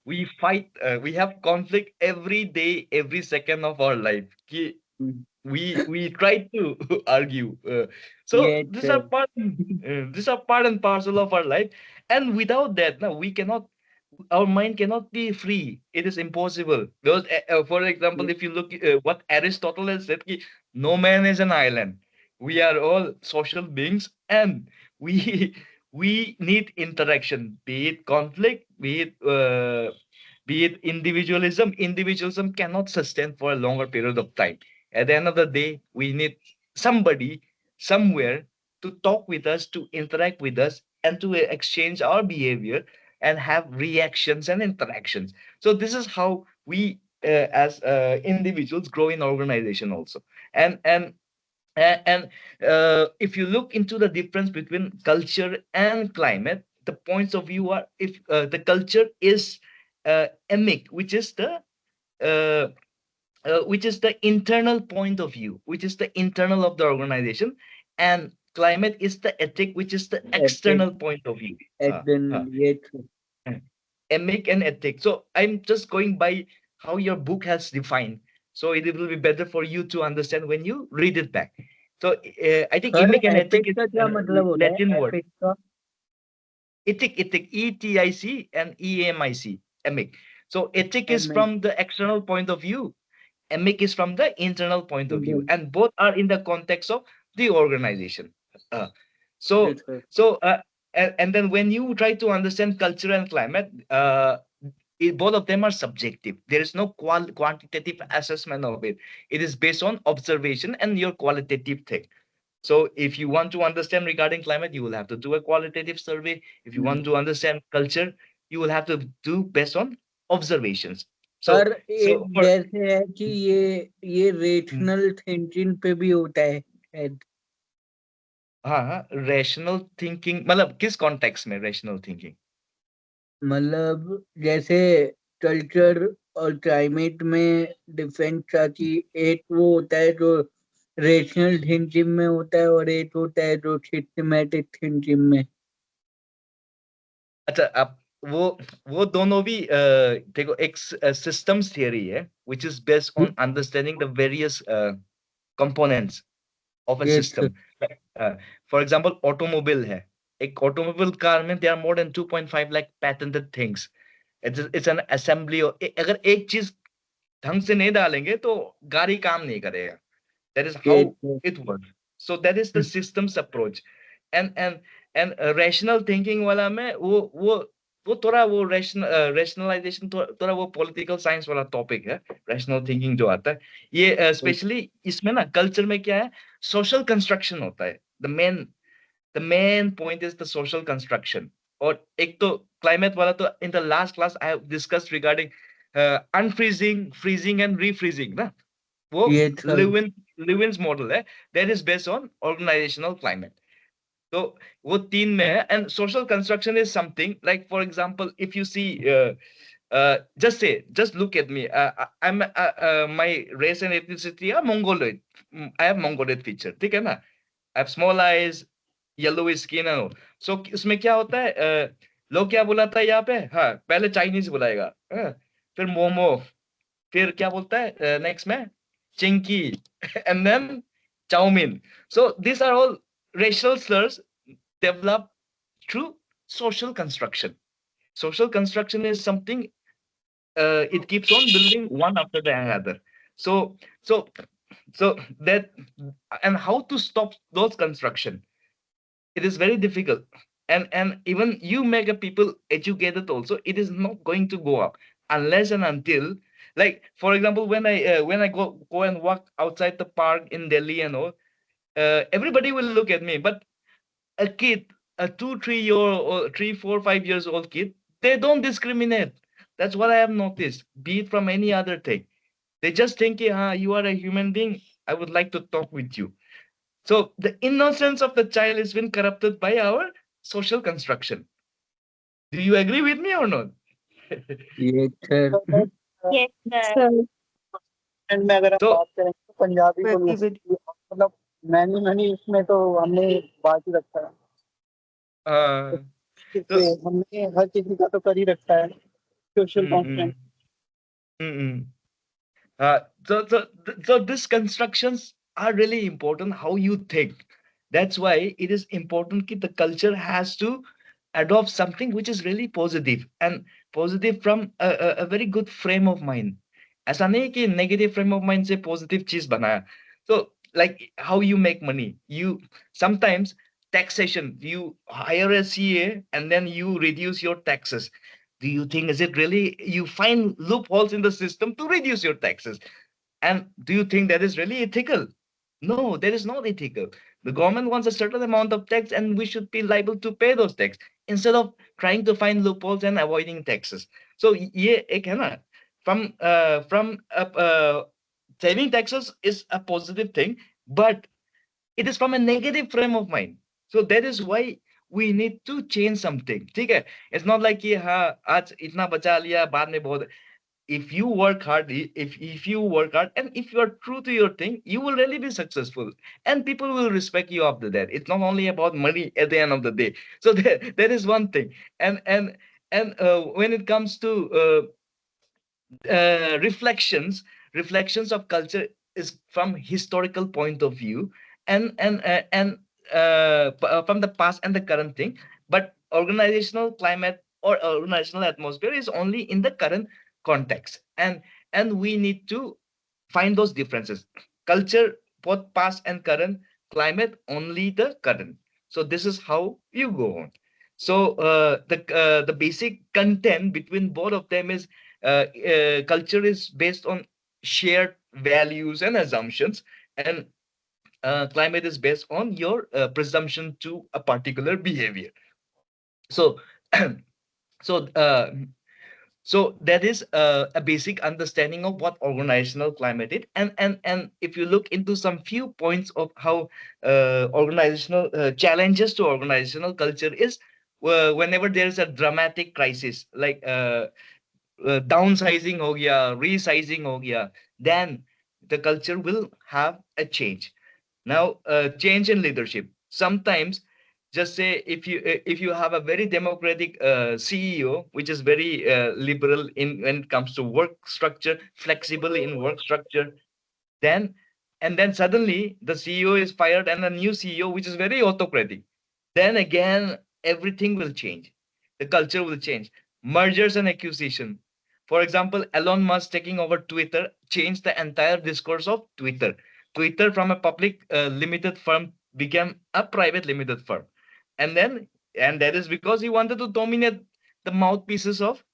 We fight, we have conflict every day, every second of our life. We try to argue. So Yes, sir. these are part and parcel of our life. And without that, no, we cannot, our mind cannot be free. It is impossible. Because, for example, if you look what Aristotle has said, no man is an island. We are all social beings, and we we need interaction, be it conflict, be it individualism. Individualism cannot sustain for a longer period of time. At the end of the day, we need somebody somewhere to talk with us, to interact with us, and to exchange our behavior and have reactions and interactions. So this is how we, as individuals, grow in organization also. And if you look into the difference between culture and climate, the points of view are, if the culture is emic, uh, which is the internal point of view, which is the internal of the organization, and climate is the ethic, which is the Ethic, external point of view. yes, sir. Emic and ethic. So I'm just going by how your book has defined. So it will be better for you to understand when you read it back. So I think sir emic and ethic epic is का क्या मतलब होता Latin है word. Epic का Ethic, ETIC and EMIC, emic. So ethic is एमिक from the external point of view, emic is from the internal point of view, and both are in the context of the organization. Uh, so, yes sir so, and then when you try to understand culture and climate, both of them are subjective. There is no quantitative assessment of it. It is based on observation and your qualitative thing. So if you want to understand regarding climate, you will have to do a qualitative survey. If you want to understand culture, you will have to do based on observations. Sir So, एक for जैसे है कि ये rational thinking पे भी होता है शायद हाँ, रैशनल थिंकिंग मतलब किस कॉन्टेक्स्ट में रैशनल थिंकिंग? मतलब जैसे कल्चर और क्लाइमेट में डिफरेंस था कि एक वो होता है जो रेशनल थिंकिंग में होता है और एक होता है जो सिस्टमैटिक थिंकिंग में अच्छा, अब वो दोनों भी देखो, एक सिस्टम्स थियरी है which is based on understanding the various components of a yes system. For example, automobile है. एक ऑटोमोबाइल कार में there are more than 2.5 lakh patented things. It's an assembly. अगर एक चीज ढंग से नहीं डालेंगे तो गाड़ी काम नहीं करेगा. That is how it works. So that is the systems approach. And rational thinking वाला में वो थोड़ा वो rationalization थोड़ा वो political science वाला topic है. Rational thinking जो आता है ये especially इसमें ना culture में क्या है, social construction होता है. The main point is the social construction. और एक तो climate वाला तो in the last class I have discussed regarding unfreezing, freezing and refreezing ना. वो यस सर Lewin's model है, that is based on organizational climate. So वो तीन में है. And social construction is something like, for example, if you see just look at me. I'm my race and ethnicity are Mongoloid. I have Mongoloid feature, ठीक है ना? I have small eyes, yellowy skin and all. So इसमें क्या होता है, लोग क्या बुलाता है यहाँ पे? हाँ, पहले चाइनीज बुलाएगा, फिर मोमो, फिर क्या बोलता है नेक्स्ट में? Chinki and then Chowmin. So these are all racial slurs developed through social construction. Social construction is something, it keeps on building one after the another. So so so that, and how to stop those construction? It is very difficult. And even you make a people educated also, it is not going to go up unless and until, like for example, when I go and walk outside the park in Delhi and all, everybody will look at me, but a kid, a 2 3 year or 3 4 5 years old kid, they don't discriminate. That's what I have noticed, be it from any other thing. They just think, you are a human being, I would like to talk with you. So the innocence of the child has been corrupted by our social construction. Do you agree with me or not? Yes sir Yes, sir. Sir and में अगर हम So बात करें तो पंजाबी को Agree with मतलब many many इसमें तो हमने बात ही रखा है Uh, so, इससे हमने हर किसी का तो कर ही रखा है social conference mm-mm. So these constructions are really important. How you think. That's why it is important that the culture has to adopt something which is really positive and positive from a very good frame of mind. ऐसा नहीं कि negative frame of mind से positive चीज बनाया. So like how you make money. You sometimes taxation. You hire a CA and then you reduce your taxes. Do you think is it really you find loopholes in the system to reduce your taxes? And do you think that is really ethical? No, that is not ethical. The government wants a certain amount of tax, and we should be liable to pay those tax instead of trying to find loopholes and avoiding taxes. So yeah, ek hai na, from saving taxes is a positive thing, but it is from a negative frame of mind. So that is why we need to change something. ठीक है? It's not like कि हाँ आज इतना बचा लिया बाद में बहुत if you work hard if you work hard and if you are true to your thing you will really be successful and people will respect you after that. It's not only about money at the end of the day. So that is one thing. And when it comes to reflections of culture is from historical point of view and from the past and the current thing, but organizational climate or organizational atmosphere is only in the current context, and we need to find those differences. Culture, both past and current, climate, only the current. So this is how you go on. So the basic content between both of them is culture is based on shared values and assumptions, and climate is based on your presumption to a particular behavior. So so so that is a basic understanding of what organizational climate is, and if you look into some few points of how organizational challenges to organizational culture is, whenever there is a dramatic crisis like downsizing हो गया, resizing हो गया, then the culture will have a change. Now change in leadership sometimes, just say if you have a very democratic CEO which is very liberal in when it comes to work structure, flexible in work structure, then and then suddenly the CEO is fired and a new CEO which is very autocratic, then again everything will change. The culture will change. Mergers and acquisition. For example, Elon Musk taking over Twitter changed the entire discourse of Twitter. Twitter from a public limited firm became a private limited firm. And that is because he wanted to dominate the mouthpieces of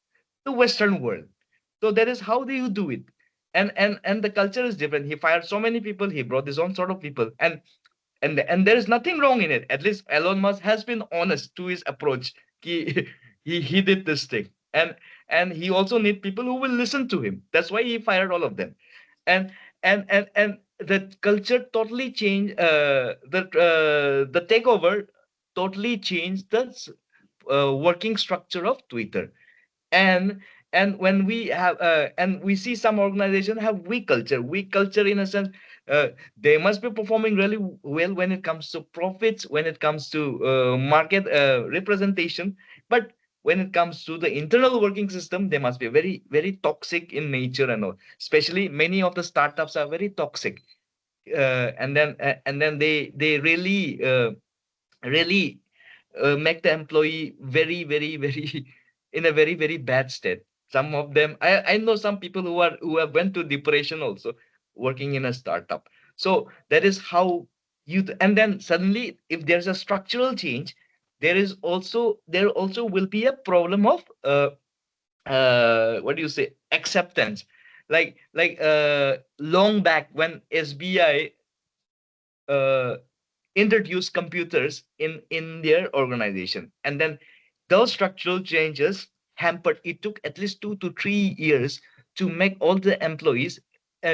the Western world. So that is how do you do it. And the culture is different. He fired so many people, he brought his own sort of people. And there is nothing wrong in it. At least Elon Musk has been honest to his approach. He he did this thing. And he also need people who will listen to him. That's why he fired all of them. And the culture totally changed, the takeover totally changed the working structure of Twitter. And when we have and we see some organizations have weak culture in a sense. They must be performing really well when it comes to profits, when it comes to market representation, but when it comes to the internal working system, they must be very very toxic in nature and all. Especially many of the startups are very toxic, and then they really make the employee very very very in a very very bad state. Some of them, I know some people who have went to depression also working in a startup. So that is how and then suddenly if there's a structural change, there also will be a problem of what do you say, acceptance. Like long back when SBI introduced computers in their organization, and then those structural changes hampered. It took at least 2 to 3 years to make all the employees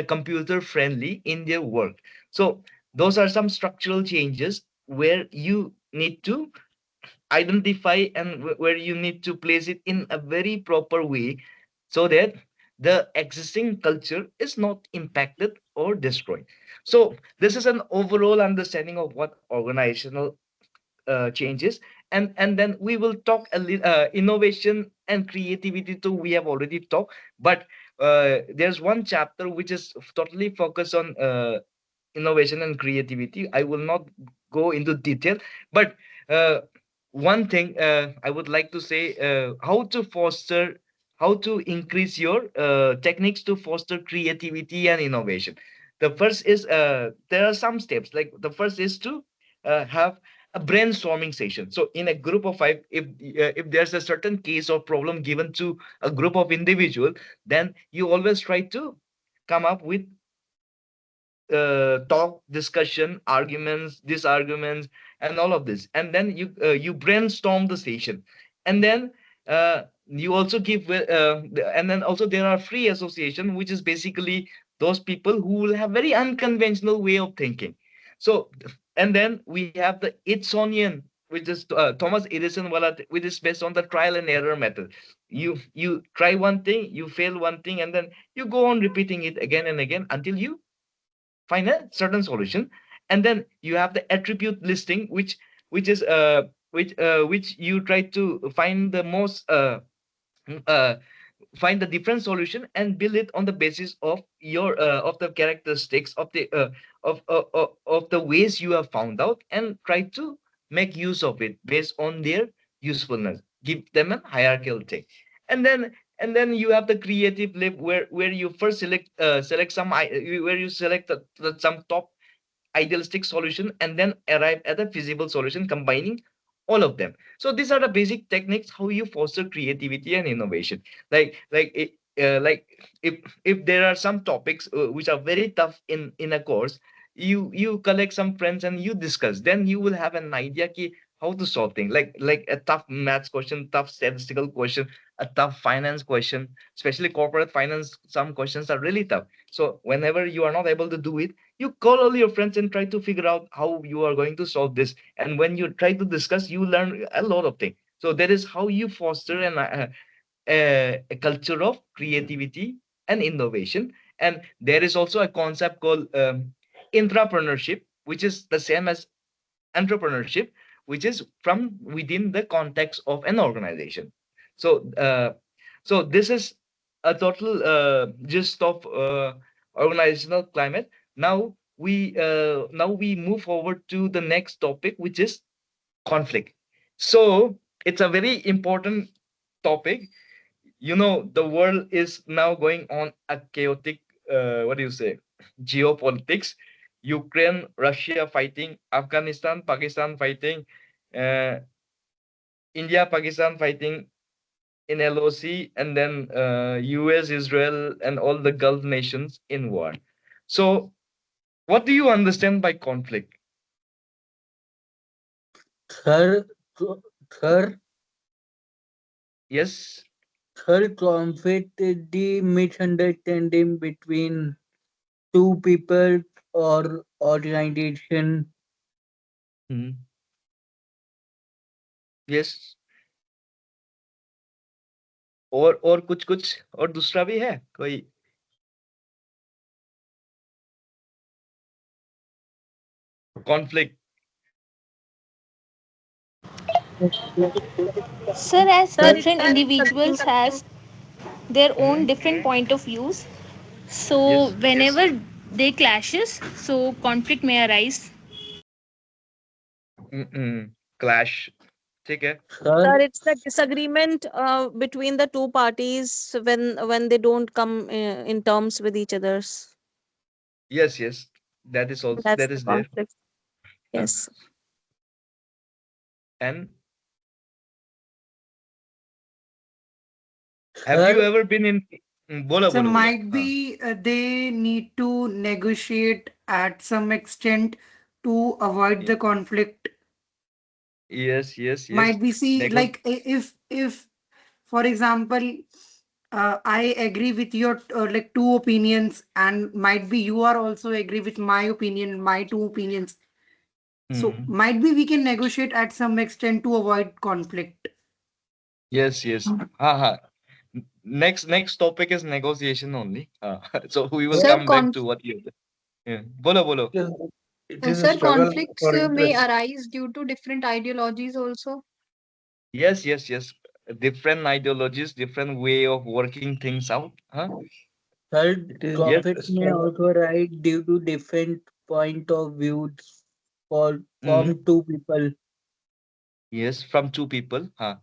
computer friendly in their work. So those are some structural changes where you need to identify and where you need to place it in a very proper way, so that the existing culture is not impacted or destroyed. So this is an overall understanding of what organizational changes. And then we will talk a little innovation and creativity too, we have already talked. But there's one chapter which is totally focused on innovation and creativity. I will not go into detail, but uh, one thing I would like to say, how to increase your techniques to foster creativity and innovation. The first is there are some steps. Like the first is to have a brainstorming session. So in a group of five, if there's a certain case or problem given to a group of individual, then you always try to come up with talk, discussion, arguments, disarguments, and all of this. And then you brainstorm the session, and then you also give and then also there are free association, which is basically those people who will have very unconventional way of thinking. So and then we have the Edisonian, which is Thomas Edison wala, which is based on the trial and error method. You try one thing, you fail one thing, and then you go on repeating it again and again until you find a certain solution. And then you have the attribute listing, which is which you try to find the most mm, uh, find the different solution and build it on the basis of your of the characteristics of the of the ways you have found out, and try to make use of it based on their usefulness, give them a hierarchical thing. And then you have the creative lab, where you first select where you select some top idealistic solution and then arrive at a feasible solution combining all of them. So these are the basic techniques how you foster creativity and innovation. Like if there are some topics which are very tough in a course, you collect some friends and you discuss, then you will have an idea ki how to solve things, like a tough maths question, tough statistical question, a tough finance question, especially corporate finance. Some questions are really tough. So whenever you are not able to do it, you call all your friends and try to figure out how you are going to solve this. And when you try to discuss, you learn a lot of things. So that is how you foster a culture of creativity and innovation. And there is also a concept called intrapreneurship, which is the same as entrepreneurship, which is from within the context of an organization. So uh, so this is a total gist of organizational climate. Now we move forward to the next topic, which is conflict. So it's a very important topic. The world is now going on a chaotic, what do you say, geopolitics. Ukraine, Russia fighting, Afghanistan, Pakistan fighting, uh, India, Pakistan fighting in LOC, and then US, Israel, and all the Gulf nations in war. So what do you understand by conflict? Third, third, Yes. third conflict is the misunderstanding between two people or organization. Mhm. Yes. और कुछ कुछ और दूसरा भी है कोई? Conflict. Sir, as Sir, it's different individuals has their own Mhm. different point of views, so Yes. whenever they clashes, so conflict may arise. Clash. ठीक है. sir, Third, it's the disagreement between the two parties when they don't come in terms with each others. Yes. That is also That's that the is there. conflict. Uh, Yes. And have you third, ever been in? बोला So बोला बोला. might हाँ. be they need to negotiate at some extent to avoid the conflict. Yes. Might be see Nego. like if for example I agree with your like two opinions, and might be you are also agree with my opinion, my two opinions. So Hmm. might be we can negotiate at some extent to avoid conflict. Yes. हाँ हाँ. Next topic is negotiation only. So we will Sir, come back to what you. Yeah. Bolo. It is a sir, struggle conflicts for may interest. arise due to different ideologies also. Yes. Different ideologies, different way of working things out. Huh? Third, It is Yes. conflict a may struggle. also arise due to different point of views Mhm. from two people. Yes, from two people. Huh?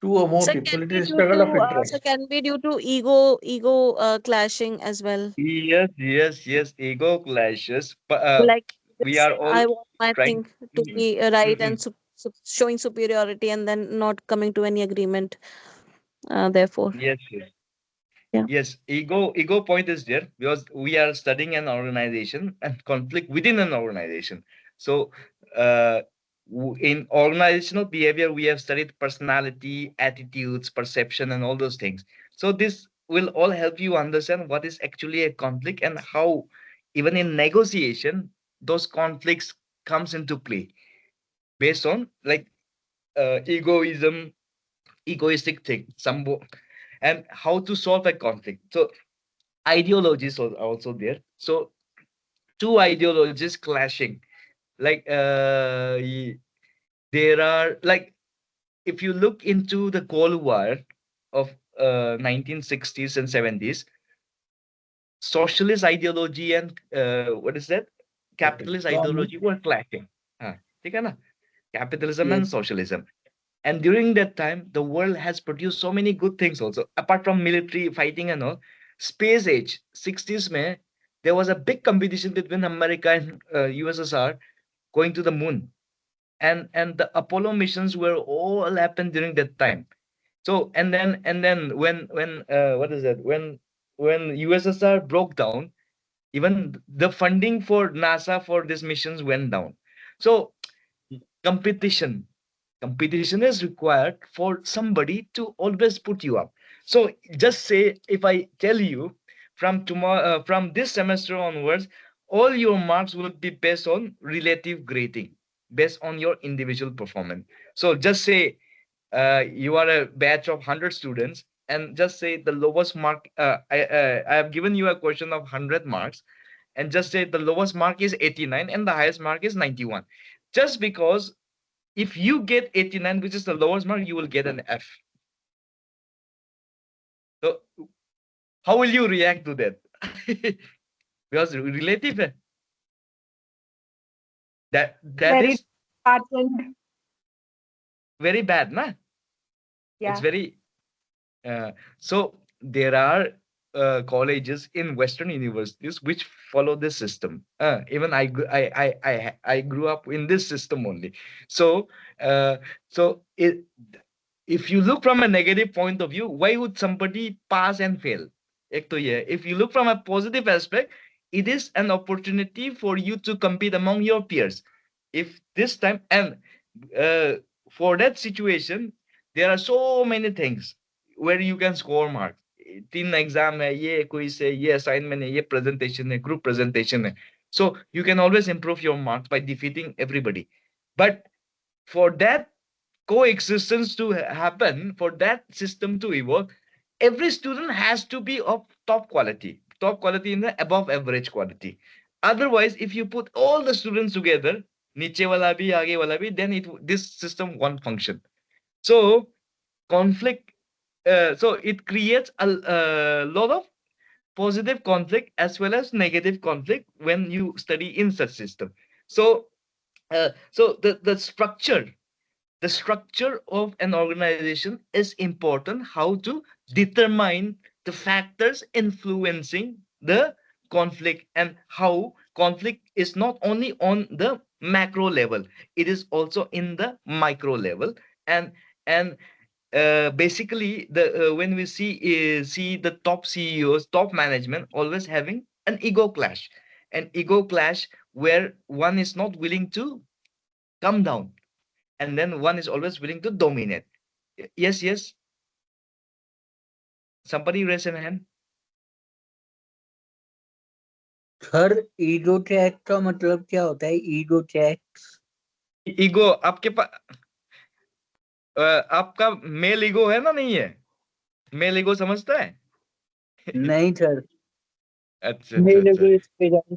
Two or more So can people. It be is a due struggle of to so interest. can be due to ego clashing as well. Yes. Ego clashes. But Like we this, are all I want my trying. thing to be right and Mm-mm. showing superiority, and then not coming to any agreement. Therefore, Yes. yeah. Yes, ego point is there because we are studying an organization and conflict within an organization. So, in organizational behavior, we have studied personality, attitudes, perception, and all those things. So this will all help you understand what is actually a conflict and how, even in negotiation, those conflicts comes into play based on like egoistic thing, and how to solve a conflict. So ideologies are also there. So two ideologies clashing. Like there are like if you look into the Cold War of 1960s and 70s, socialist ideology and what is that? Capitalist Communist. ideology were clashing. ठीक है ना? Capitalism Yes. and socialism. And during that time, the world has produced so many good things also. Apart from military fighting and all, space age, 60s mein, there was a big competition between America and USSR going to the moon. And the Apollo missions were all happened during that time. So and then when what is that? When USSR broke down, even the funding for NASA for these missions went down. So competition competition is required for somebody to always put you up. So just say if I tell you from tomorrow from this semester onwards, all your marks will be based on relative grading, based on your individual performance. So just say you are a batch of 100 students, and just say the lowest mark, I have given you a question of 100 marks, and just say the lowest mark is 89 and the highest mark is 91. Just because if you get 89, which is the lowest mark, you will get an F. So how will you react to that? Because relative, that Very is heartened. very bad, na? It's Yeah. very so there are colleges in Western universities which follow this system. Even I grew up in this system only. So uh, so if you look from a negative point of view, why would somebody pass and fail? एक तो ये है. If you look from a positive aspect, it is an opportunity for you to compete among your peers. If this time and uh, for that situation, there are so many things where you can score marks. तीन exam है, ये quiz है, ये assignment है, ये presentation है, group presentation है. So you can always improve your marks by defeating everybody. But for that coexistence to happen, for that system to evolve, every student has to be of top quality in the above average quality. Otherwise, if you put all the students together, niche wala bhi, aage wala bhi, then this system won't function. So conflict, so it creates a lot of positive conflict as well as negative conflict when you study in such system. So the structure of an organization is important, how to determine the factors influencing the conflict, and how conflict is not only on the macro level, it is also in the micro level. And and basically the when we see the top CEOs, top management always having an ego clash where one is not willing to come down, and then one is always willing to dominate. Yes, somebody raise a hand. Sir ego check का मतलब क्या होता है? Ego check ego आपके पास आपका male ego है ना, नहीं है? मेल ईगो समझता है? नहीं सर। अच्छा अच्छा मेरे अच्छा को इस पे जाना।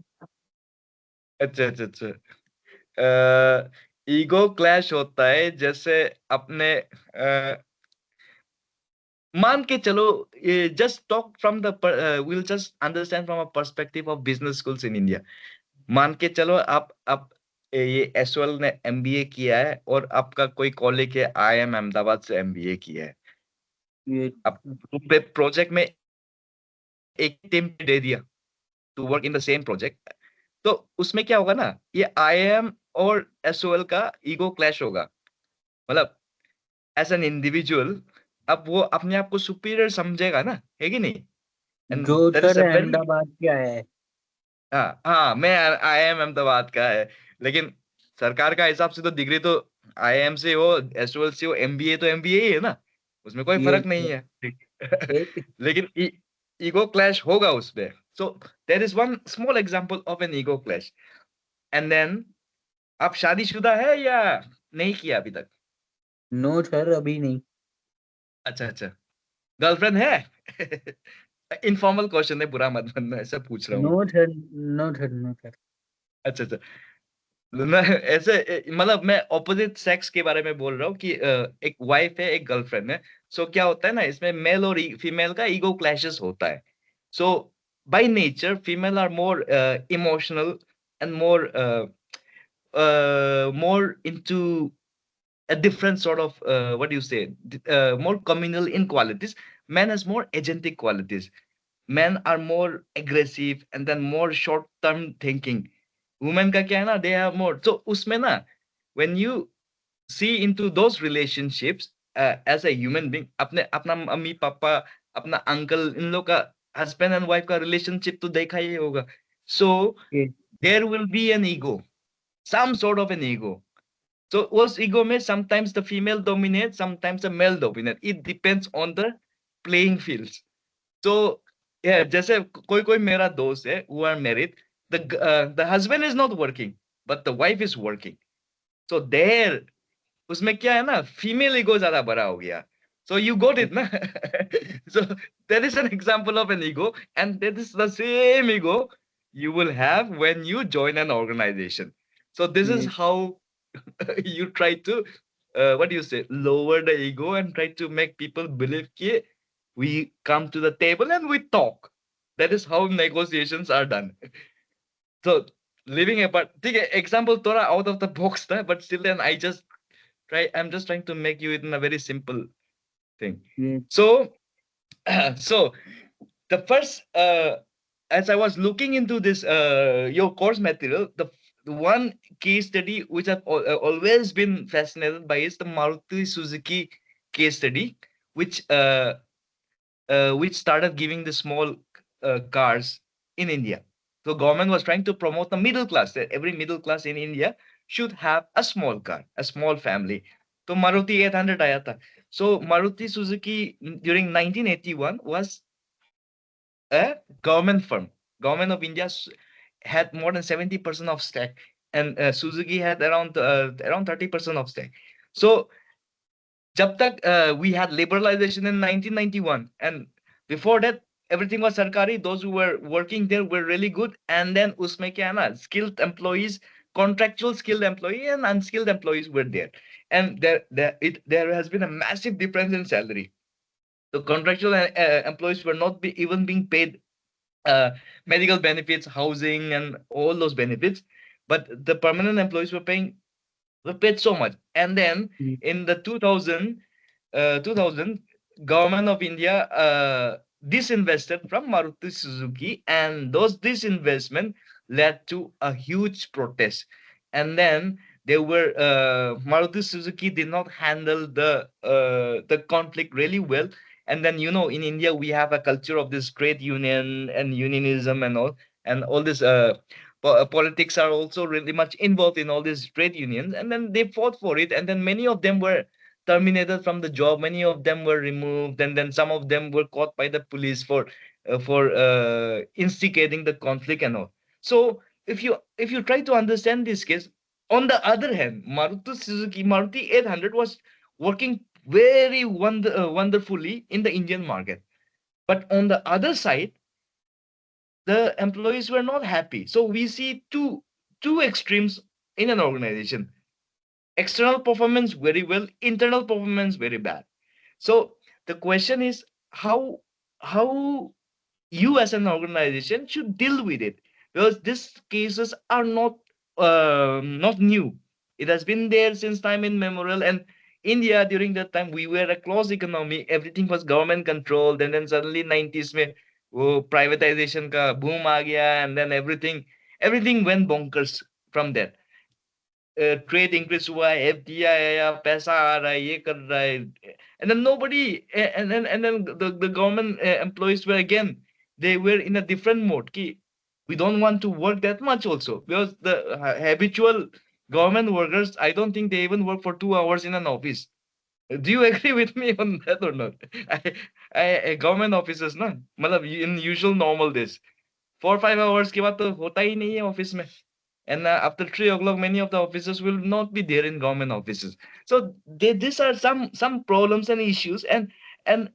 अच्छा अच्छा अच्छा। ईगो क्लैश होता है जैसे अपने मान के चलो, just talk from the will just understand from a perspective of business schools in India. मान के चलो आप ये एसओएल ने एमबीए किया है और आपका कोई कॉलेग है आईएम अहमदाबाद से एमबीए किया है। ये अब प्रोजेक्ट में एक टीम दे दिया to work in the same project, तो उसमें क्या होगा ना, ये आईएम और एसओएल का ईगो क्लैश होगा। मतलब एज एन इंडिविजुअल अब वो अपने आप को सुपीरियर समझेगा ना, है कि नहीं? एंड जो that is sir a very, Ahmedabad के आया है। हाँ हाँ, मैं आईएम अहमदाबाद का है, लेकिन सरकार का हिसाब से तो डिग्री तो आईएम से हो, एसओएल से हो, एमबीए तो एमबीए ही है ना, उसमें कोई ये फर्क नहीं है। एक लेकिन ईगो क्लैश होगा उसपे। So there is one small example of an ego clash. And then, आप शादीशुदा है या नहीं किया अभी तक? नो सर अभी नहीं। अच्छा अच्छा। गर्लफ्रेंड है? इनफॉर्मल क्वेश्चन है, बुरा मत मानना, ऐसा पूछ रहा नो हूँ। Sir no sir no sir. अच्छा अच्छा। मैं ऐसे मतलब मैं ऑपोजिट सेक्स के बारे में बोल रहा हूँ कि एक वाइफ है, एक गर्लफ्रेंड है। सो क्या होता है ना, इसमें मेल और फीमेल का ईगो क्लैशेस होता है। So by nature female are more emotional and more into a different sort of what do you say, more communal in qualities. Man has more agentic qualities. Men are more aggressive and then more short term thinking. Women का क्या है ना, they have more. So उसमें ना, when you see into those relationships as a human being, अपने अपना mummy papa, अपना uncle, इन लोग का हस्बैंड एंड वाइफ का रिलेशनशिप तो देखा ही होगा। So there will be an ego, some sort of an ego. So was ego में sometimes the female dominate, sometimes the male dominate. It depends on the playing fields. So yeah, जैसे कोई कोई मेरा दोस्त है who are married, the husband is not working, but the wife is working. So there, उसमें क्या है ना, फीमेल ईगो ज्यादा बड़ा हो गया। So you got it ना? So that is an example of an ego, and that is the same ego you will have when you join an organization. So this is how you try to what do you say, lower the ego and try to make people believe कि we come to the table and we talk. That is how negotiations are done. So living apart, ठीक है, example थोड़ा out of the box था, but still then I'm just trying to make you it in a very simple thing. So so the first as I was looking into this your course material, the one case study which I've always been fascinated by is the Maruti Suzuki case study, which started giving the small cars in India. So government was trying to promote the middle class, that every middle class in India should have a small car, a small family. So Maruti 800 आया था. So Maruti Suzuki during 1981 was a government firm. Government of India had more than 70% of stake, and Suzuki had around 30% of stake. So जब तक we had liberalization in 1991, and before that everything was sarkari, those who were working there were really good, and then उसमें क्या है ना, skilled employees, contractual skilled employee and unskilled employees were there, and there has been a massive difference in salary. The contractual employees were not even being paid uh, medical benefits, housing, and all those benefits, but the permanent employees were paid so much. And then in the 2000, government of India disinvested from Maruti Suzuki, and those disinvestment led to a huge protest. And then Maruti Suzuki did not handle the conflict really well. And then in India we have a culture of this trade union and unionism and all this politics are also really much involved in all these trade unions, and then they fought for it, and then many of them were terminated from the job, many of them were removed, and then some of them were caught by the police for instigating the conflict and all. So if you try to understand this case, on the other hand, Maruti 800 was working very wonderfully in the Indian market. But on the other side, the employees were not happy. So we see two extremes in an organization. External performance very well, internal performance very bad. So the question is how you as an organization should deal with it, because these cases are not new. It has been there since time immemorial. And India during that time, we were a closed economy, everything was government controlled, and then suddenly 90s mein wo privatization ka boom aa gaya, and then everything went bonkers from there. Trade increase हुआ है, FDI आया, पैसा आ रहा है, ये कर रहा है, and then nobody and then the government employees were again, they were in a different mode ki we don't want to work that much also, because the habitual government workers, I don't think they even work for 2 hours in an office. Do you agree with me on that or not? Government offices ना, मतलब in usual normal days 4 5 hours के बाद तो होता ही नहीं है office में. And after 3 o'clock, many of the officers will not be there in government offices. So these are some problems and issues, and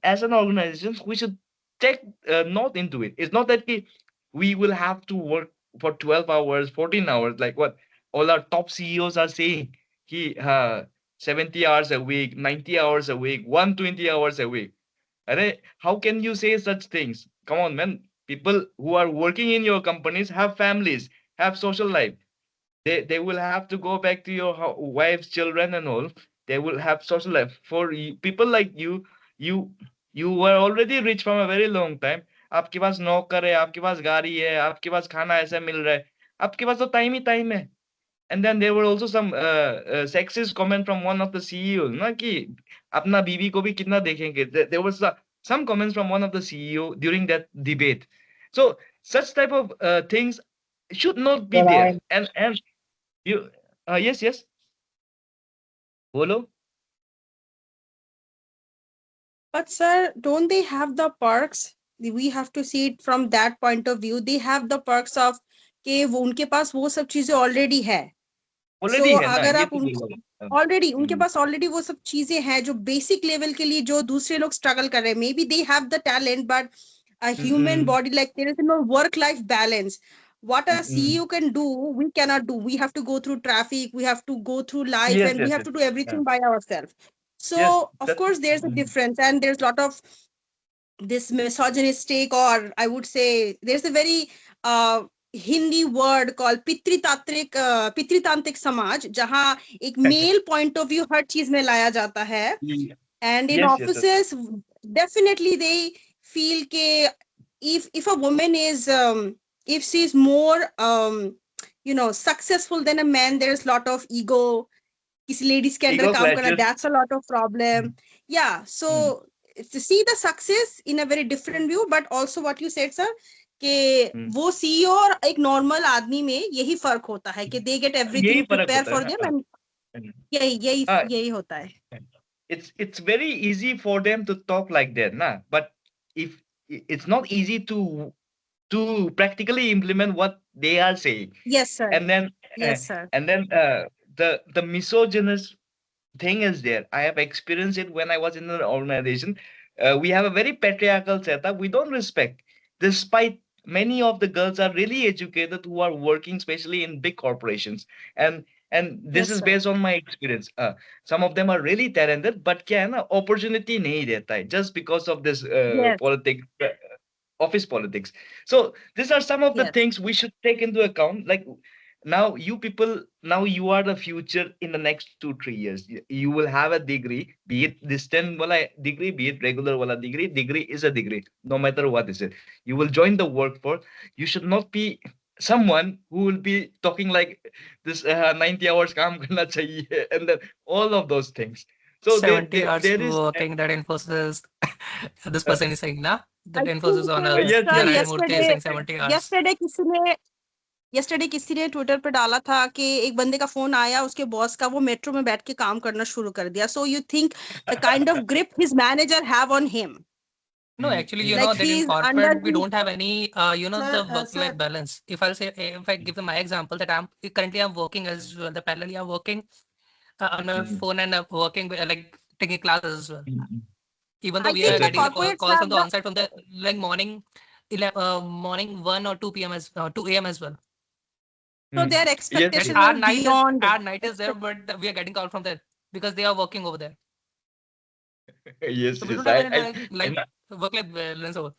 as an organization, we should take note into it. It's not that we will have to work for 12 hours, 14 hours, like what all our top CEOs are saying. 70 hours a week, 90 hours a week, 120 hours a week. How can you say such things? Come on, man. People who are working in your companies have families, have social life. They will have to go back to your wives, children, and all. They will have social life. For people like you you were already rich from a very long time. आपके पास नौकर है, आपके पास गाड़ी है, आपके पास खाना ऐसा मिल रहा है, आपके पास तो टाइम ही टाइम है. And then there were also some sexist comment from one of the CEOs, ना कि अपना बीवी को भी कितना देखेंगे. There was some comments from one of the CEO during that debate. So such type of things should not be Well, there. I And you, yes, bolo. But sir, don't they have the perks? We have to see it from that point of view. They have the perks of कि वो उनके पास वो सब चीजें already है. Already So है ना, अगर ये आप तो उनको बोलो. ऑलरेडी उनके पास ऑलरेडी वो सब चीजें हैं जो बेसिक लेवल के लिए जो दूसरे लोग स्ट्रगल कर रहे हैं. May be they have the talent but a human body, like there is no work life balance. What a CEO can do, we cannot do. We have to go through traffic, we have to go through life, Yes, and yes, we have yes. to do everything by ourselves. So Yes, of course there's a difference, and there's a lot of this misogynistic, or I would say there's a very Hindi word called पितृतांत्रिक समाज, जहाँ एक mail point of view हर चीज में लाया जाता है. And in yes, yes, yes. offices, definitely they feel ke if a woman is if she's more successful than a man, there's a lot of ego. किसी ladies के under Ego काम करना, clashes. that's a lot of problem. Yeah, so to see the success in a very different view, but also what you said sir, कि वो CEO और एक normal आदमी में यही फर्क होता है कि they get यही everything फर्क prepare होता for है them, ना. and यही होता है. It's very easy for them to talk like that, nah. But if it's not easy to practically implement what they are saying. Yes sir. And then Yes sir. and then the misogynist thing is there. I have experienced it when I was in an organization. We have a very patriarchal setup. We don't respect, despite many of the girls are really educated who are working, especially in big corporations. And this Yes is sir. based on my experience. Some of them are really talented, but क्या है ना, opportunity नहीं देता है just because of this Yes. politics. Office politics. So these are some of the Yes. things we should take into account. Like now, you people, now you are the future in the next 2 3 years. You will have a degree, be it distant wala degree, be it regular wala degree. Degree is a degree, no matter what is it. You will join the workforce. You should not be someone who will be talking like this 90 hours kaam karna chahiye, and then all of those things. So 70 hours there is working that Infosys. This person is saying, na? That I Infosys think owner, yes, sir, yes, Narayan yes. Murthy is saying 70 hours. yesterday किसी ने Twitter पे डाला था कि एक बंदे का phone आया उसके बॉस का, वो मेट्रो में बैठ के काम करना शुरू कर दिया. So you think the kind of grip his manager have on him? No, actually, you Like know that in he's under corporate we the don't have any, Sir, the work-life sir, balance. If I give my example that I'm working as well, the parallelly I'm working on my phone and working like taking classes as well. Even though I we are think the getting the corporates calls from have the the on-site from the like morning 1 or 2 p.m. as 2 a.m. as well. so their Yes, Like expectations yes. our are night is beyond our night is there, expect. but we are getting call from there because they are working over there. Yes, So we yes. don't have any like work-life balance over.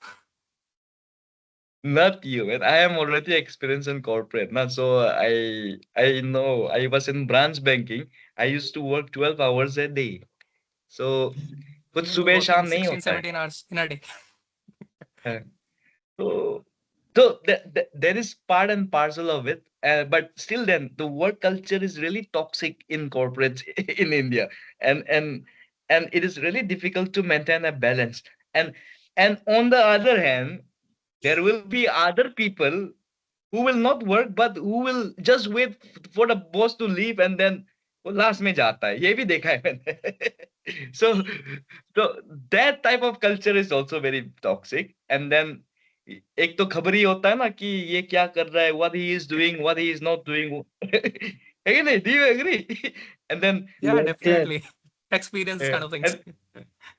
Not you, man. I am already experienced in corporate. Now, so I know I was in branch banking. I used to work 12 hours a day. So कुछ We were सुबह working शाम नहीं 16, होता 17 hours in a day. है. So, so there is part and parcel of it, but still, then the work culture is really toxic in corporates in India, and and it is really difficult to maintain a balance. And and on the other hand, there will be other people who will not work, but who will just wait for the boss to leave, and then वो last में जाता है. ये भी देखा है मैंने. So that type of culture is also very toxic. And then एक तो खबर ही होता है ना कि ये क्या कर रहा है, what he is doing, what he is not doing. है कि नहीं? Do you agree? And then Yeah, definitely. Experience kind of things.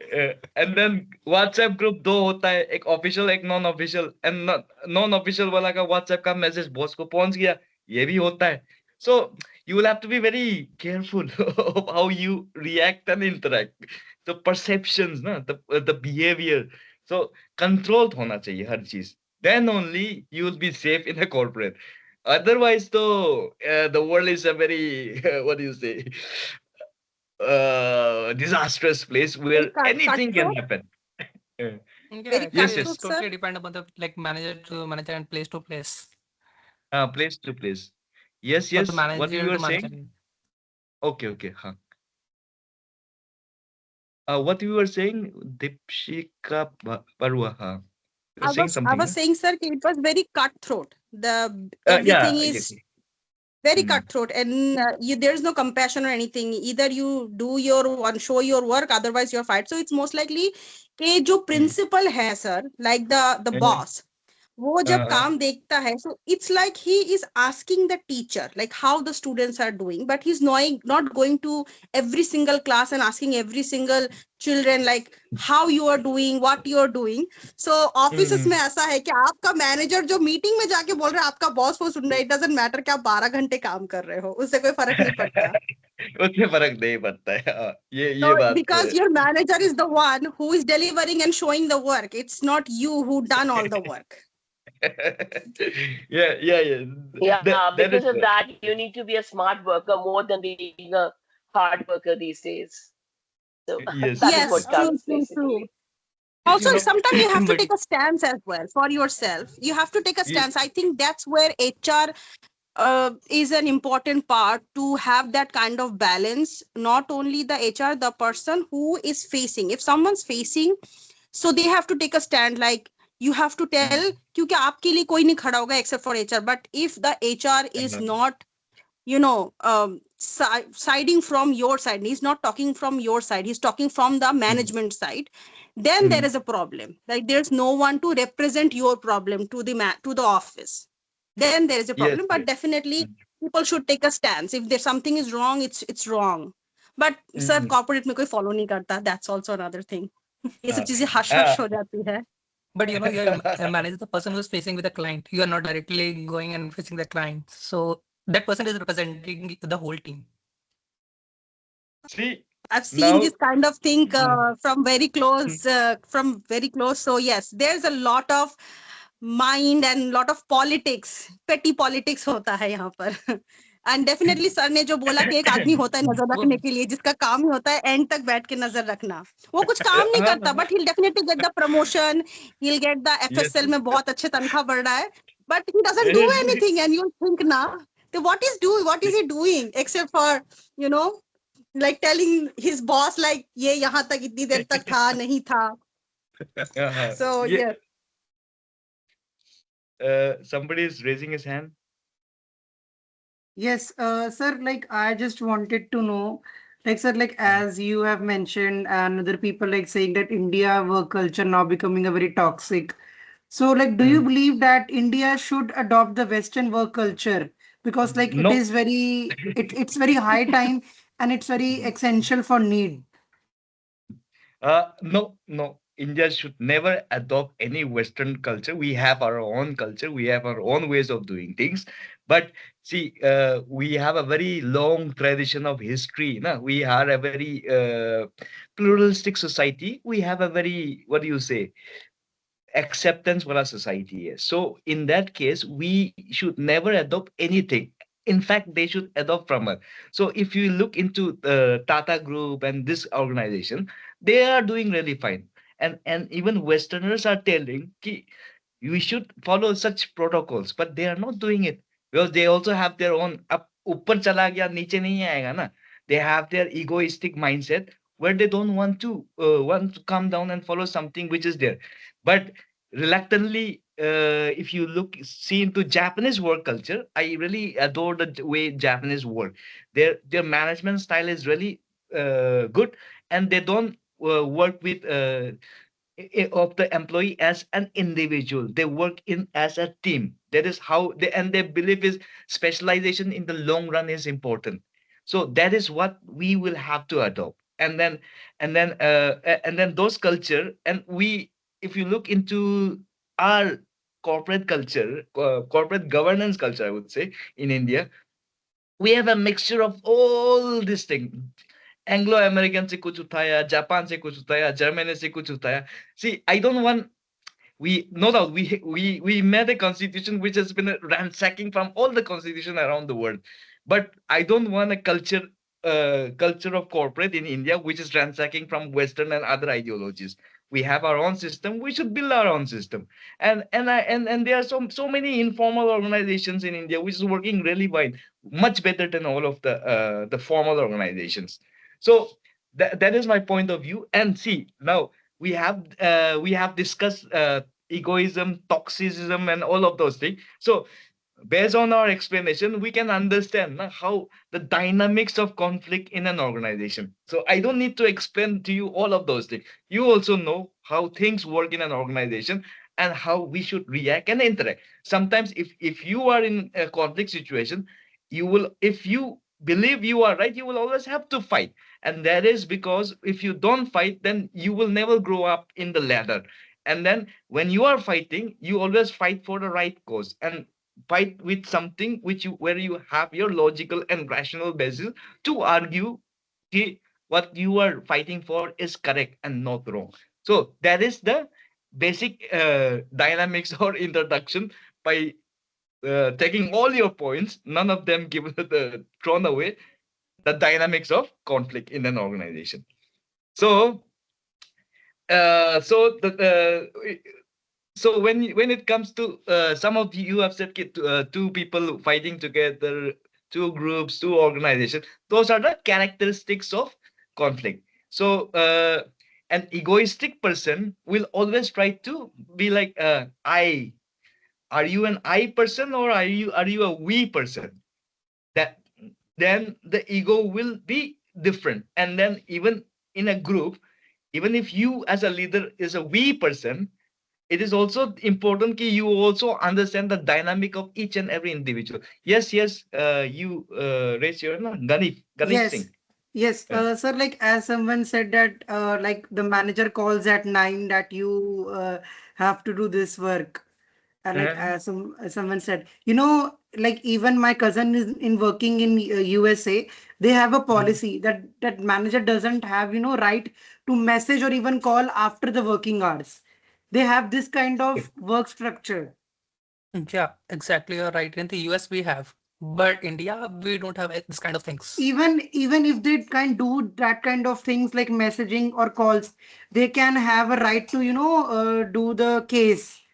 And then WhatsApp group दो होता है, एक ऑफिशियल एक non official. And non official वाला का व्हाट्सएप का मैसेज बॉस को पहुंच गया, ये भी होता है. So you will have to be very careful of how you react and interact, the perceptions ना, द बिहेवियर. सो कंट्रोल होना चाहिए हर चीज. Then only you will be safe in a corporate. Otherwise, though, the world is a very what do you say, disastrous place Very where anything can cutthroat, happen. Uh, Yeah, very actually, yes, it's yes. cutthroat, sir. totally depend upon the like manager to manager and place to place, Place to place. Yes, or the yes. What you manager were to manager. saying? Okay, okay. Huh. What you were saying, Dipshika Parwa. Huh. You were saying I something, was na? saying, sir, it was very cutthroat. The Yeah, everything yeah. is very Mm. cutthroat, and there's no compassion or anything. Either you do your one, show your work, otherwise you're fired. So it's most likely कि जो principal है, sir, like the boss, वो जब काम देखता है, so it's like he is asking the teacher like how the students are doing, but he's not going to every single class and asking every single children like how you are doing, what you are doing. So offices में ऐसा है कि आपका manager जो meeting में जाके बोल रहा है, आपका बॉस वो सुन रहा है. इट डजंट मैटर कि आप 12 घंटे काम कर रहे हो, उससे कोई फर्क नहीं पड़ता. उससे फर्क नहीं पड़ता है. ये So बात तो because है. your manager is the one who is delivering and showing the work, it's not you who done all the work. Yeah, yeah, yeah. Yeah, That is because of right. that, you need to be a smart worker more than being a hard worker these days. So Yes, that is yes, Yes, what yes. true, counts true, true. basically. Also, You know, sometimes you have to but take a stance as well for yourself. You have to take a Ye- stance. I think that's where HR is an important part to have that kind of balance. Not only the HR, the person who is facing. If someone's facing, so they have to take a stand. Like you have to tell, क्योंकि आपके लिए कोई नहीं खड़ा होगा except for HR. But if the HR is not siding from your side, he's not talking from your side, he's talking from the management side, then there is a problem. Like there's no one to represent your problem to the office, then there is a Yes, problem. But yes. definitely people should take a stance. If there's something is wrong, it's wrong. But sir, corporate में कोई follow नहीं करता. That's also another thing. ये सब चीजें hush hush हो जाती है. but you know, your manager is the person who's facing with the client. You are not directly going and facing the client, so that person is representing the whole team. See, I've seen now this kind of thing from very close, So yes, there's a lot of mind and lot of politics, petty politics होता है यहाँ पर. And definitely sir ने जो बोला कि एक आदमी होता है नजर रखने के लिए, जिसका काम ही होता है एंड तक बैठ के नजर रखना. वो कुछ काम नहीं करता, but he'll definitely get the promotion, he'll get the yes, FSL में बहुत अच्छे तनख्वाह बढ़ रहा है, but he doesn't do anything. And you think ना, तो what is he doing except for you know like telling his boss like ये यहाँ तक इतनी देर तक था नहीं था. So yeah. yeah. Somebody is raising his hand. Yes, sir, like I just wanted to know, like sir, like as you have mentioned, and other people like saying that India work culture now becoming a very toxic. So, like, do you believe that India should adopt the Western work culture? Because like it No. is very, it's very high time and it's very essential for need. No, no. India should never adopt any Western culture. We have our own culture. We have our own ways of doing things. But see, we have a very long tradition of history. No? We are a very pluralistic society. We have a very, what do you say, acceptance for our society is. So in that case, we should never adopt anything. In fact, they should adopt from us. So if you look into the Tata Group and this organization, they are doing really fine. And even Westerners are telling ki, we should follow such protocols, but they are not doing it because they also have their own up ऊपर चला गया नीचे नहीं आएगा ना. They have their egoistic mindset where they don't want to come down and follow something which is there. But reluctantly, if you see into Japanese work culture, I really adore the way Japanese work. Their management style is really good, and they don't work with of the employee as an individual. They work in as a team. That is how they, and their belief is specialization in the long run is important. So that is what we will have to adopt. And then those culture, and we, if you look into our corporate culture, corporate governance culture, I would say, in India, we have a mixture of all these things. Anglo American से कुछ उठाया, Japan से कुछ उठाया, Germany से कुछ उठाया. See, I don't want, we no doubt we made a constitution which has been ransacking from all the constitution around the world, but I don't want a culture of corporate in India which is ransacking from Western and other ideologies. We have our own system. We should build our own system, and there are so many informal organizations in India which is working really fine, much better than all of the formal organizations. So that is my point of view. And see, now we have discussed egoism, toxicism, and all of those things. So based on our explanation, we can understand how the dynamics of conflict in an organization. So I don't need to explain to you all of those things. You also know how things work in an organization and how we should react and interact. Sometimes if you are in a conflict situation, if you believe you are right, you will always have to fight. And that is because if you don't fight, then you will never grow up in the ladder. And then when you are fighting, you always fight for the right cause, and fight with something where you have your logical and rational basis to argue कि what you are fighting for is correct and not wrong. So that is the basic dynamics or introduction. By taking all your points, none of them given thrown away, the dynamics of conflict in an organization. So so when it comes to some of you have said two people fighting together, two groups, two organizations, those are the characteristics of conflict. So an egoistic person will always try to be like I. Are you an I person, or are you a we person? That then the ego will be different. And then even in a group, even if you as a leader is a we person, it is also important that you also understand the dynamic of each and every individual. Yes, you raise your no, Ganesh Yes, Singh. yes, Yeah. sir. Like as someone said that, like the manager calls at 9 that you have to do this work. Like Uh-huh. someone said, like even my cousin is in working in USA. They have a Mhm. policy that manager doesn't have right to message or even call after the working hours. They have this kind of work structure. Yeah, exactly. You're right. In the US, we have, but India, we don't have this kind of things. Even if they can do that kind of things like messaging or calls, they can have a right to do the case,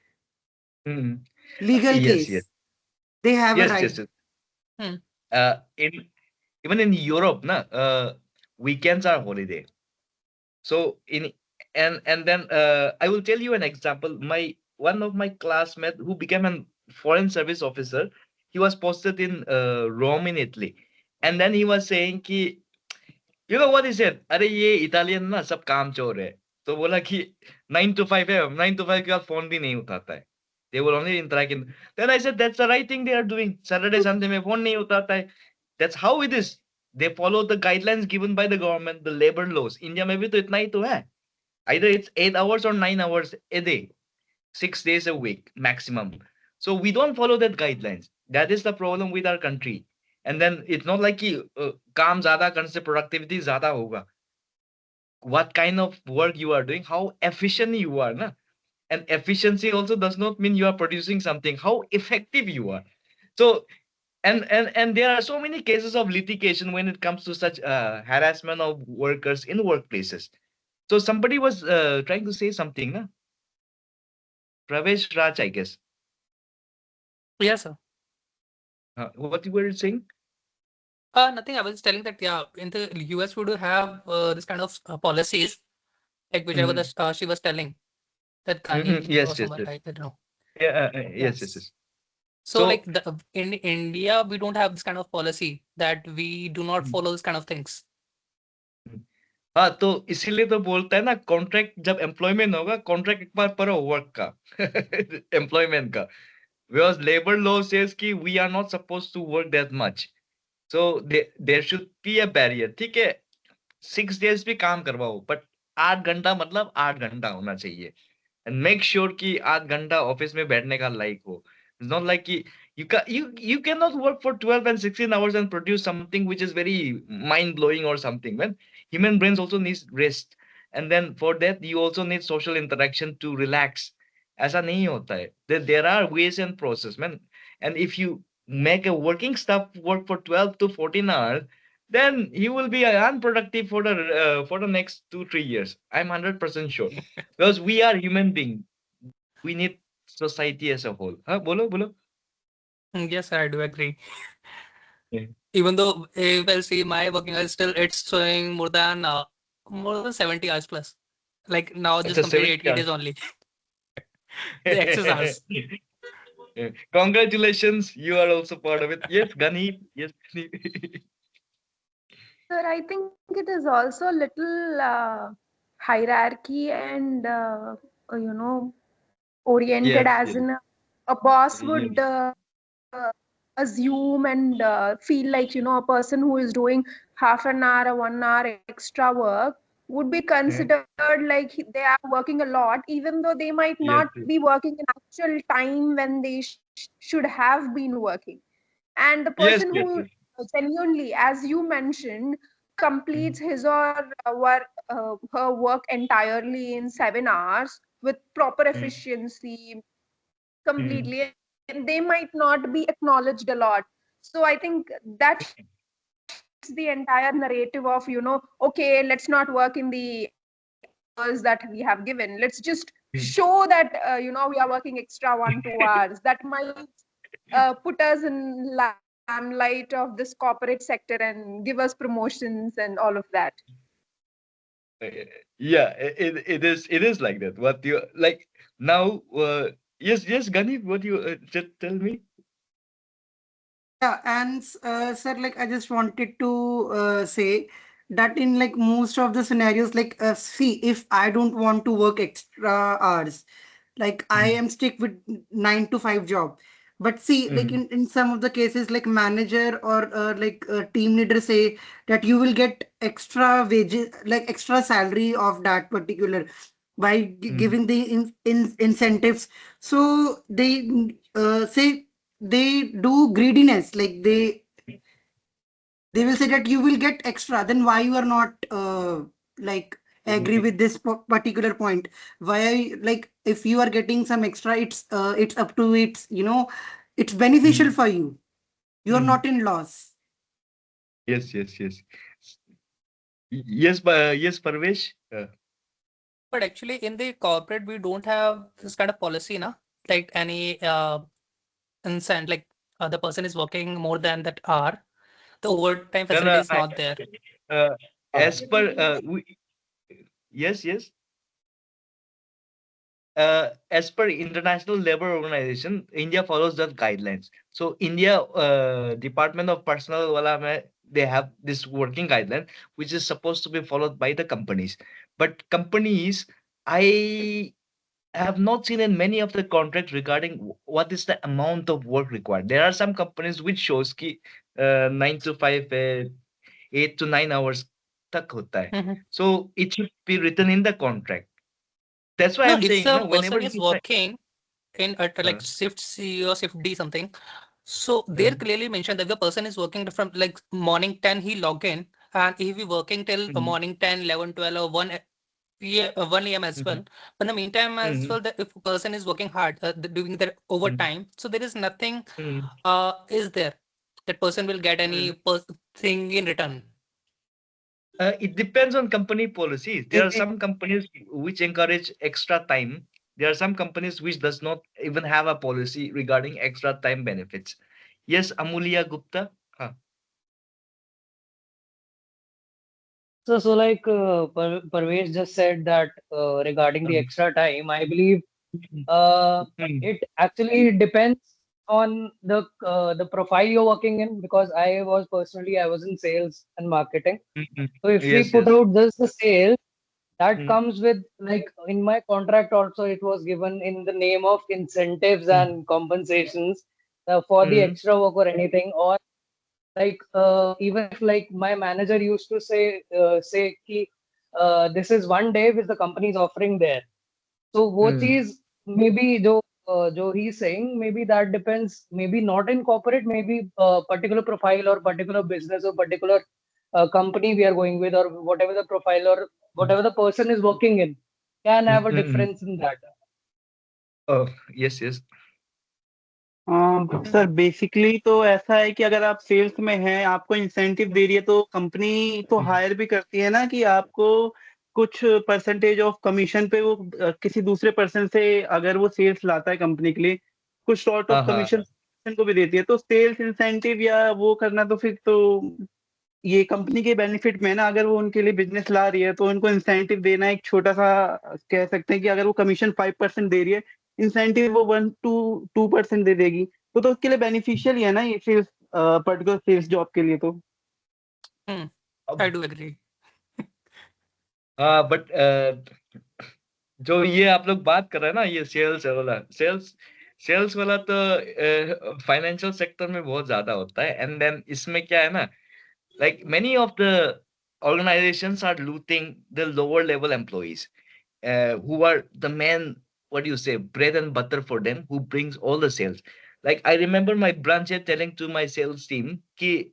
Mhm. legal Yes. case. They have a Yes, right. yes, yes. Hmm. In even in Europe, weekends are holiday. So and then I will tell you an example. My one of my classmates who became a foreign service officer, he was posted in Rome in Italy, and then he was saying कि you know what he said? अरे ये Italian ना सब काम चोर है. तो बोला कि 9 to 5 है, 9 to 5 के बाद फोन भी नहीं उठाता है. They will only interact in. Then I said that's the right thing they are doing. Saturday Sunday में फोन नहीं उठाता है. That's how it is. They follow the guidelines given by the government, the labor laws. India में भी तो इतना ही तो है. Either it's 8 hours or 9 hours a day, 6 days a week maximum. So we don't follow that guidelines. That is the problem with our country. And then it's not like कि काम ज्यादा करने से productivity ज्यादा होगा. What kind of work you are doing, how efficient you are, na? And efficiency also does not mean you are producing something. How effective you are. So and there are so many cases of litigation when it comes to such harassment of workers in workplaces. So somebody was trying to say something, na? Pravesh Raj, I guess. Yes, sir. What you were saying? Nothing. I was telling that, yeah, in the US, we do have this kind of policies, like whichever Mhm. she was telling, that Mhm. Kani or Yes, yes, someone, yes. right? I don't know. Yeah, yes, yes, Yes. yes. So, So like in India, we don't have this kind of policy that we do not follow this kind of things. हाँ, तो इसीलिए तो बोलता है ना, contract जब employment होगा, contract एक बार पढ़ो वर्क का, एम्प्लॉयमेंट का, बिकॉज लेबर लॉ सेज कि we are not suppose to work that much, so there should be a barrier. ठीक है, 6 days भी काम करवाओ, बट 8 घंटा मतलब 8 घंटा होना चाहिए. And make sure कि 8 घंटा ऑफिस में बैठने का लायक हो. It's not like कि you cannot work for 12 and 16 hours and produce something which is very mind blowing or something. When human brains also needs rest, and then for that you also need social interaction to relax. ऐसा नहीं होता है. There are ways and process, man. And if you make a working staff work for 12 to 14 hours, then he will be unproductive for the next 2-3 years. I'm 100% sure. Because we are human being. We need society as a whole. Huh? Bolo, bolo. Yes, I do agree. Yeah. Even though if I see my working hours, still it's showing more than 70 hours plus. Like now, It's just a complete 70 80 hours. days only. The excess hours. Yeah. Congratulations, you are also part of it. Yes, Gani. Yes, Gani. Sir, I think it is also a little hierarchy and oriented, Yes, as yes, in a boss yes. would assume and feel like, a person who is doing half an hour or 1 hour extra work would be considered like they are working a lot, even though they might Yes, not be working in actual time when they should have been working. And the yes, person yes, who yes. genuinely, as you mentioned, completes Mhm. his or her work entirely in 7 hours with proper Mhm. efficiency Mhm. completely, and they might not be acknowledged a lot. So I think that shifts the entire narrative of, okay, let's not work in the hours that we have given, let's just show that we are working extra 1-2 hours. That might put us in limelight of this corporate sector and give us promotions and all of that. Uh, Yeah, it is like that. What you like now? Yes, yes, Gani. What you just tell me? Yeah, and sir, like I just wanted to say that in like most of the scenarios, like see, if I don't want to work extra hours, like I Mhm. am stick with 9 to 5 job. But see, like Mhm. in some of the cases, like manager or team leader say that you will get extra wages, like extra salary of that particular by Mhm. giving the incentives. So they say they do greediness, like they will say that you will get extra, then why you are not like agree with this particular point? Why, like if you are getting some extra, it's up to it's, it's beneficial Mhm. for you, you are Mhm. not in loss. Yes, yes, yes. Yes, yes, Parvesh. But actually, in the corporate, we don't have this kind of policy, na? Like any incentive, like the person is working more than that hour, the overtime No, facility no, is not there. uh, as per yes, yes. As per International Labour Organization, India follows the guidelines. So India Department of Personnel wala they have this working guideline which is supposed to be followed by the companies. But companies, I have not seen in many of the contracts regarding what is the amount of work required. There are some companies which shows ki 9 to 5, 8 to 9 hours tak hota hai. Mhm. So it should be written in the contract. That's why No, I'm if saying, the no, whenever person is you say, working in like shift C or shift D something, so there clearly mentioned that the person is working from like morning 10 he log in, and he will be working till morning 10, 11, 12 or 1 1 a.m. as well. But in the meantime as well, that if a person is working hard, doing their overtime, so there is nothing is there that person will get any thing in return. It depends on company policies. There are some companies which encourage extra time. There are some companies which does not even have a policy regarding extra time benefits. Yes, Amulya Gupta. Huh. So like Parvesh just said that regarding the extra time, I believe it actually depends on the profile you're working in, because I was in sales and marketing. So if we Yes, put yes. out just the sales, that comes with, like, in my contract also it was given in the name of incentives and compensations for the extra work or anything. Or like even if like my manager used to say ki, this is one day which the company is offering there. So वो चीज maybe जो he's saying, maybe that depends, maybe not in corporate, maybe particular profile or particular business or particular company we are going with, or whatever the profile or whatever the person is working in, can have a difference in that. Oh, yes, yes. Sir basically तो ऐसा है कि अगर आप sales में हैं, आपको incentive दे रही है, तो कंपनी तो हायर भी करती है ना कि आपको कुछ परसेंटेज ऑफ कमीशन पे वो किसी दूसरे पर्सन से, अगर वो सेल्स लाता है कंपनी के लिए, कुछ सॉर्ट ऑफ कमीशन को भी देती है। तो सेल्स इंसेंटिव या वो करना तो फिर तो ये कंपनी के बेनिफिट में ना, अगर वो उनके लिए बिजनेस ला रही है तो उनको इंसेंटिव देना एक छोटा सा, कह सकते हैं कि अगर वो कमीशन 5% दे रही है, इंसेंटिव वो 1 to 2% दे देगी, तो उसके लिए बेनिफिशियल ही है ना ये सेल्स, पर्टिकुलर सेल्स जॉब के लिए तो। I do agree. बट जो ये आप लोग बात कर रहे हैं ना, ये सेल्स वाला तो फाइनेंशियल सेक्टर में बहुत ज्यादा होता है। एंड देन इसमें क्या है ना, like many of the organizations are looting the lower level employees, who are the main, what do you say, bread and butter for them, who brings all the sales. Like I remember my branch head telling to my sales team ki,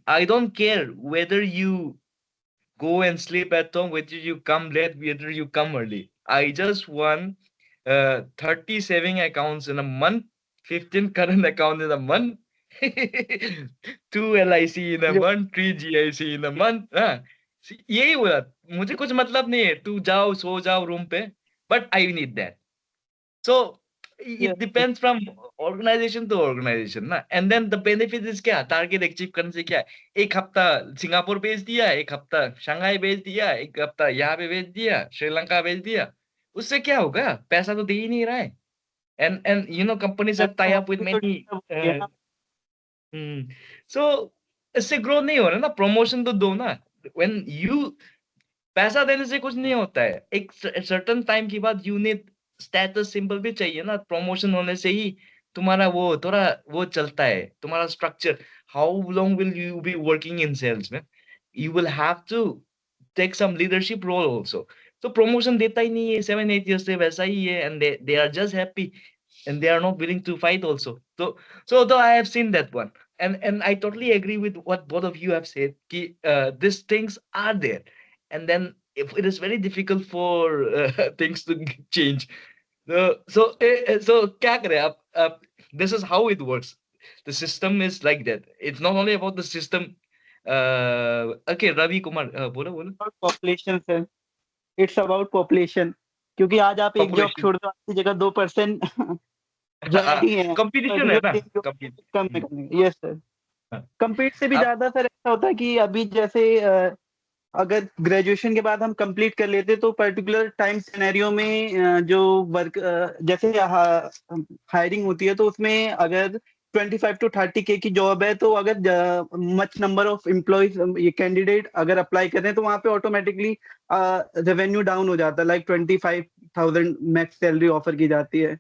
I don't care whether you go and sleep at home, whether you come late, whether you come early. I just want 30 saving accounts in a month, 15 current account in a month, 2 LIC in a month, 3 GIC in a month. हाँ, यही बोला, मुझे कुछ मतलब नहीं है, तू जाओ सो जाओ रूम पे, but I need that. So it depends from organization to organization ना. And then the benefit is क्या, टारगेट अचीव करने से क्या है, एक हफ्ता सिंगापुर भेज दिया, एक हफ्ता शंघाई भेज दिया, एक हफ्ता यहाँ पे भेज दिया, श्रीलंका भेज दिया, उससे क्या होगा, पैसा तो दे ही नहीं रहा है। And you know companies have tie up with many so इससे ग्रो नहीं हो रहा ना, प्रमोशन तो दो ना। when you पैसा देने से कुछ नहीं होता है, एक सर्टेन टाइम के बाद यूनिट स्टेटस सिंबल भी चाहिए ना, प्रमोशन होने से ही तुम्हारा वो थोड़ा वो चलता है, तुम्हारा structure. How long will you be working in sales में, you will have to take some leadership role also. तो प्रमोशन देता ही नहीं है 7-8 years से, वैसा ही है, and they are just happy and they are not willing to fight also. So though I have seen that one, and I totally agree with what both of you have said, ki, these things are there, and then if it is very difficult for things to change. So क्या करें आप, this is how it works. The system is like that. It's not only about the system. Okay, Ravi Kumar, बोलो। Population sir, it's about population, क्योंकि आज आप एक job छोड़ दो, आपकी जगह 2% ज्वाइनिंग है, कंपटीशन है ना, कम है। यस सर, कंपीट से भी ज्यादा सर ऐसा होता है कि अभी जैसे अगर ग्रेजुएशन के बाद हम कंप्लीट कर लेते तो पर्टिकुलर टाइम सिनेरियो में जो वर्क जैसे हायरिंग होती है, तो उसमें अगर 25 to 30K की जॉब है, तो अगर मच नंबर ऑफ एम्प्लॉयज ये कैंडिडेट अगर अप्लाई कर रहे हैं, तो वहां पे ऑटोमेटिकली रेवेन्यू डाउन हो जाता है, लाइक 25,000 मैक्स सैलरी ऑफर की जाती है।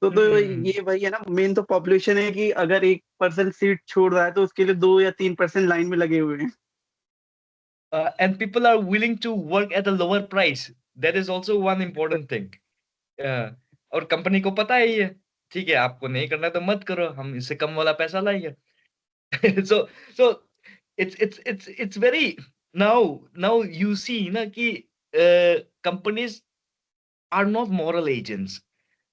तो ये वही है ना, मेन तो पॉपुलेशन है कि अगर 1% सीट छोड़ रहा है तो उसके लिए 2 या 3% लाइन में लगे हुए हैं। And people are willing to work at a lower price That is also one important thing. और कंपनी को पता है ये, ठीक है, आपको नहीं करना तो मत करो, हम इससे कम वाला पैसा लाएंगे. So it's very, now you see ना कि companies are not moral agents.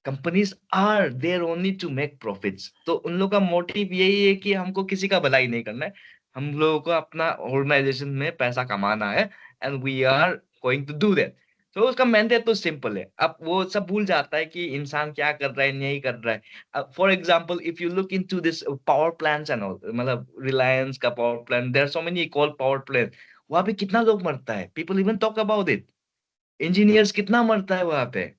Companies are there only to make profits. तो उन लोग का मोटिव यही है कि हमको किसी का भलाई नहीं करना है, हम लोगों को अपना ऑर्गेनाइजेशन में पैसा कमाना है, and we are going to do that. तो उसका मैंडेट तो सिंपल है. अब वो सब भूल जाता है कि इंसान क्या कर रहा है, नहीं कर रहा है. For example, if you look into this power plants and all, मतलब रिलायंस का power plant, there are so many equal power plant. वहां पे कितना लोग मरता है, people even talk about it. Engineers कितना मरता है वहां पे,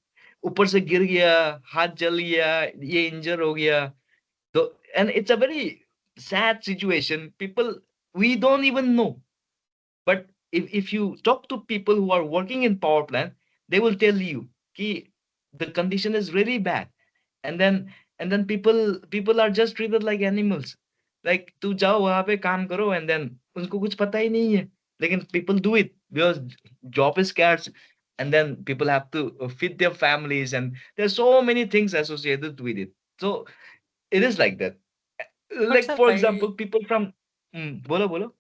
ऊपर से गिर गया, हाथ जल गया, ये इंजर हो गया. तो and it's a very sad situation. People, we don't even know. But if you talk to people who are working in power plant, they will tell you कि the condition is really bad. And then people are just treated like animals. Like तू जाओ वहां पे काम करो, and then उनको कुछ पता ही नहीं है. लेकिन people do it because job is scarce, and then people have to feed their families, and there's so many things associated with it. So it is like that. But Like sir, for example, people from बोलो बोलो.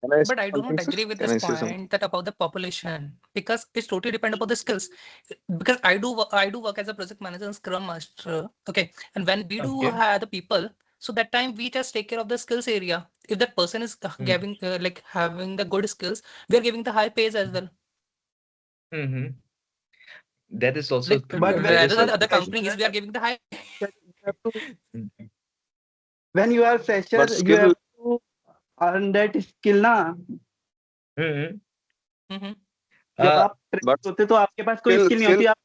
Can I say but I do something, not sir? agree with Can this I say something? point that about the population, because it's totally depend upon the skills. Because I do work as a project manager and scrum master. Okay, and when we do Okay. hire the people, so that time we just take care of the skills area. If that person is giving like having the good skills, we are giving the high pays as well. Mm-hmm. That is also Like true. But when That rather is than also other true. companies, we are giving the high. you have to, Mhm. when you are fresher, But you have skill, to earn that skill ना. Mhm. जब Uh, आप but fresher होते तो आपके पास कोई skill, skill नहीं skill, होती, आप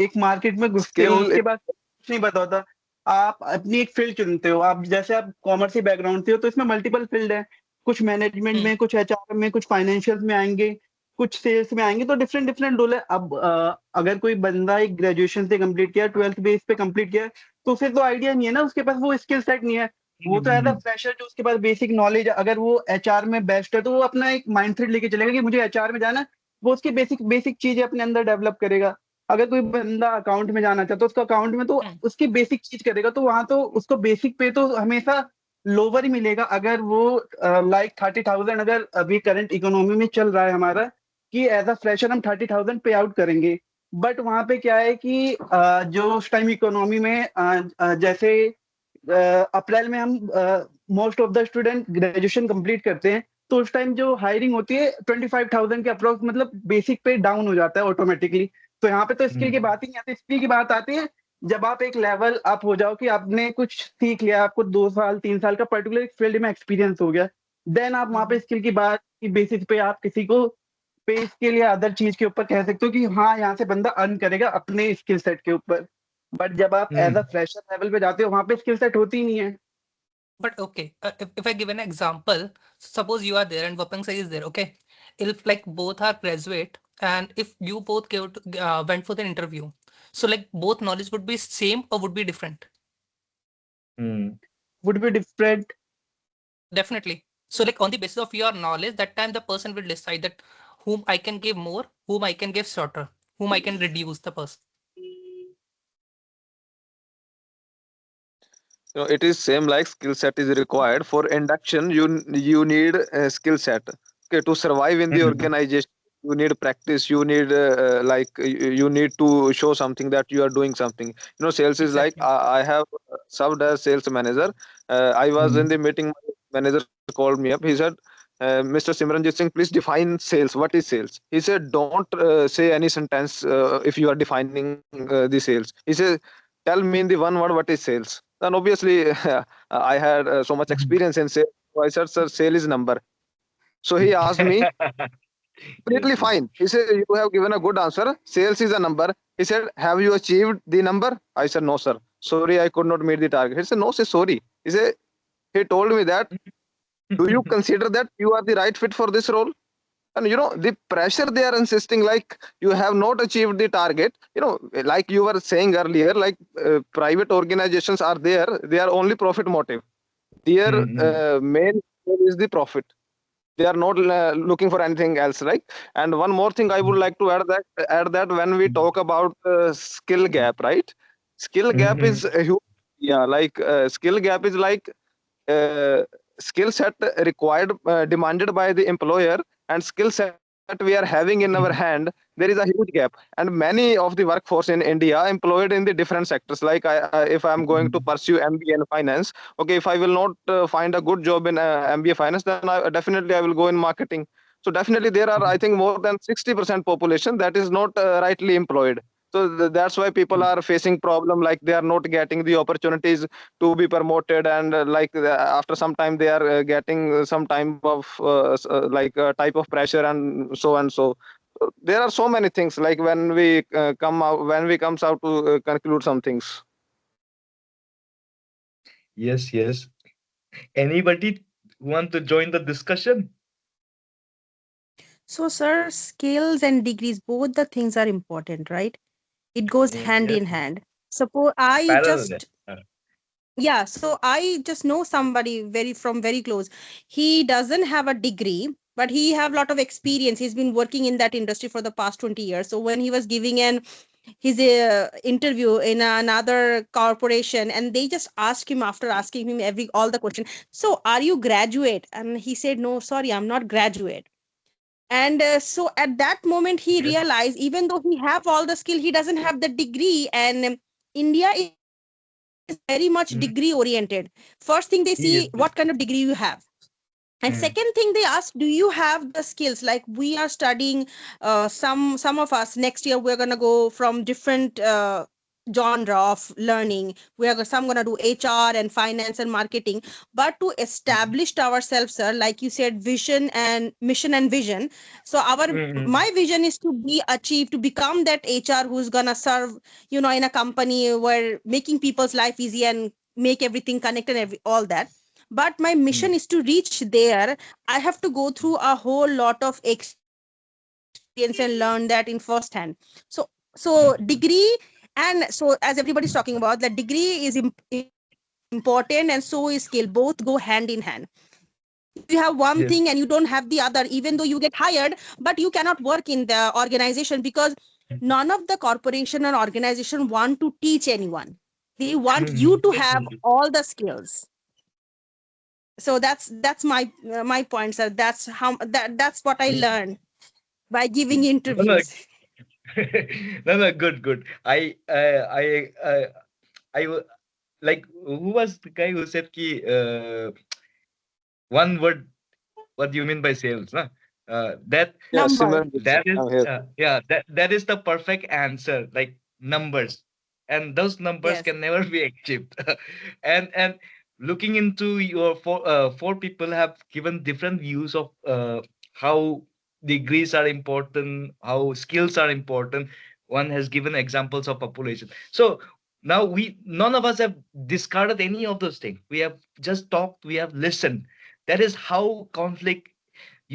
एक मार्केट में घुसते हो, skill. उसके बाद कुछ नहीं पता होता, आप अपनी एक फील्ड चुनते हो. आप जैसे आप कॉमर्स बैकग्राउंड से हो तो इसमें मल्टीपल फील्ड है, कुछ मैनेजमेंट में, कुछ एचआर में, कुछ फाइनेंशियल में आएंगे, कुछ सेल्स में आएंगे. तो डिफरेंट डिफरेंट रोल है. अब अगर कोई बंदा एक ग्रेजुएशन से कंप्लीट किया, 12th बेस पे कंप्लीट किया, तो उसे तो आइडिया नहीं है ना, उसके पास वो स्किल सेट नहीं है. वो तो एज अ फ्रेशर जो उसके पास बेसिक नॉलेज, अगर वो एचआर में बेस्ट है तो वो अपना एक माइंडसेट लेके चलेगा कि मुझे एचआर में जाना है, वो उसकी बेसिक बेसिक चीजें अपने अंदर डेवलप करेगा. अगर कोई बंदा अकाउंट में जाना चाहता है, उसको अकाउंट में तो उसकी बेसिक चीज करेगा, तो वहां तो उसको बेसिक पे तो हमेशा लोअर ही मिलेगा. अगर वो लाइक 30,000 अगर अभी करंट इकोनॉमी में चल रहा है हमारा कि एज अ फ्रेशर हम 30,000 पे आउट करेंगे. बट वहां पे क्या है कि जो उस टाइम इकोनॉमी में जैसे अप्रैल में हम most of the student graduation complete करते हैं, तो उस टाइम जो हायरिंग होती है 25,000 के अप्रोक्स, मतलब बेसिक पे डाउन हो जाता है ऑटोमेटिकली. तो यहाँ पे तो स्किल की बात ही नहीं आती. स्किल की बात आती है जब आप एक लेवल अप हो जाओ कि आपने कुछ सीख लिया, आपको 2 साल 3 साल का पर्टिकुलर फील्ड में एक्सपीरियंस हो गया, देन आप वहां पे स्किल की बात की बेसिस पे आप किसी को पे स्किल या अदर चीज के ऊपर कह सकते हो कि हाँ यहाँ से बंदा अर्न करेगा अपने स्किल सेट के ऊपर. बट जब आप एज अ फ्रेशर लेवल पे जाते हो, वहां पे स्किल सेट होती ही नहीं है. But okay, if I give an example, suppose you are there and Vapang is there, okay? If like both are graduate and if you both went for the interview, so like both knowledge would be same or would be different? Would be different. Definitely. So like on the basis of your knowledge, that time the person will decide that whom I can give more, whom I can give shorter, whom I can reduce the person. It is same like skill set is required for induction. You need a skill set. Okay, to survive in the organization, you need practice. You need you need to show something that you are doing something. Sales is like I have served as sales manager. I was in the meeting. My manager called me up. He said, Mr. Simranjit Singh, please define sales. What is sales? He said, don't say any sentence if you are defining the sales. He said, tell me in the one word what is sales. Then obviously I had so much experience in sales. So I said, sir, sale is number. So he asked me, completely fine. He said, you have given a good answer. Sales is a number. He said, have you achieved the number? I said, no, sir. Sorry, I could not meet the target. He said, no, say sorry. He told me that, do you consider that you are the right fit for this role? And the pressure they are insisting, like you have not achieved the target. Like you were saying earlier, like private organizations are there, they are only profit motive. Their main goal is the profit. they are not looking for anything else, right? And one more thing I would like to add that when we talk about skill gap, right? Skill gap is a huge. Yeah, like skill gap is like uh, skill set required demanded by the employer and skill set we are having in our hand. There is a huge gap, and many of the workforce in India employed in the different sectors. Like if I'm going to pursue MBA in finance, okay, if I will not find a good job in MBA finance, then definitely I will go in marketing. So definitely there are, I think, more than 60% population that is not rightly employed. So that's why people are facing problem, like they are not getting the opportunities to be promoted, and after some time they are getting some time of type of pressure and so and so. There are so many things, like when we comes out to conclude some things. Yes, yes. Anybody want to join the discussion? So, sir, skills and degrees, both the things are important, right? It goes hand Yes. in hand. Suppose I Parallel. just, yeah, so I just know somebody very close. He doesn't have a degree, but he have a lot of experience. He's been working in that industry for the past 20 years. So when he was giving an his interview in another corporation, and they just asked him, after asking him every all the question, so are you graduate? And he said, no, sorry, I'm not graduate. And so at that moment he realized, even though he have all the skill, he doesn't have the degree. And India is very much degree oriented. First thing they see, what kind of degree you have. And second thing they ask, do you have the skills? Like we are studying, some of us next year we're gonna go from different genre of learning. Some gonna do HR and finance and marketing. But to establish ourselves, sir, like you said, vision and mission and vision. So my vision is to be achieved, to become that HR who's gonna serve, in a company where making people's life easy and make everything connected, all that. But my mission is to reach there. I have to go through a whole lot of experience and learn that in first hand. So degree, and so as everybody's talking about, that degree is important and so is skill, both go hand in hand. If you have one thing and you don't have the other, even though you get hired, but you cannot work in the organization, because none of the corporation or organization want to teach anyone. They want you to have all the skills. So that's my point, sir. That's what I learned by giving No, no, interviews. no, no, good, good. Like, who was the guy who said ki, one word, what do you mean by sales? Nah? That Yeah, Number. Simran, that is I'm here. yeah, that is the perfect answer, like numbers, and those numbers Yes. can never be achieved. And looking into your four people have given different views of how degrees are important, how skills are important. One has given examples of population. So now we none of us have discarded any of those things. We have just talked, we have listened. That is how conflict,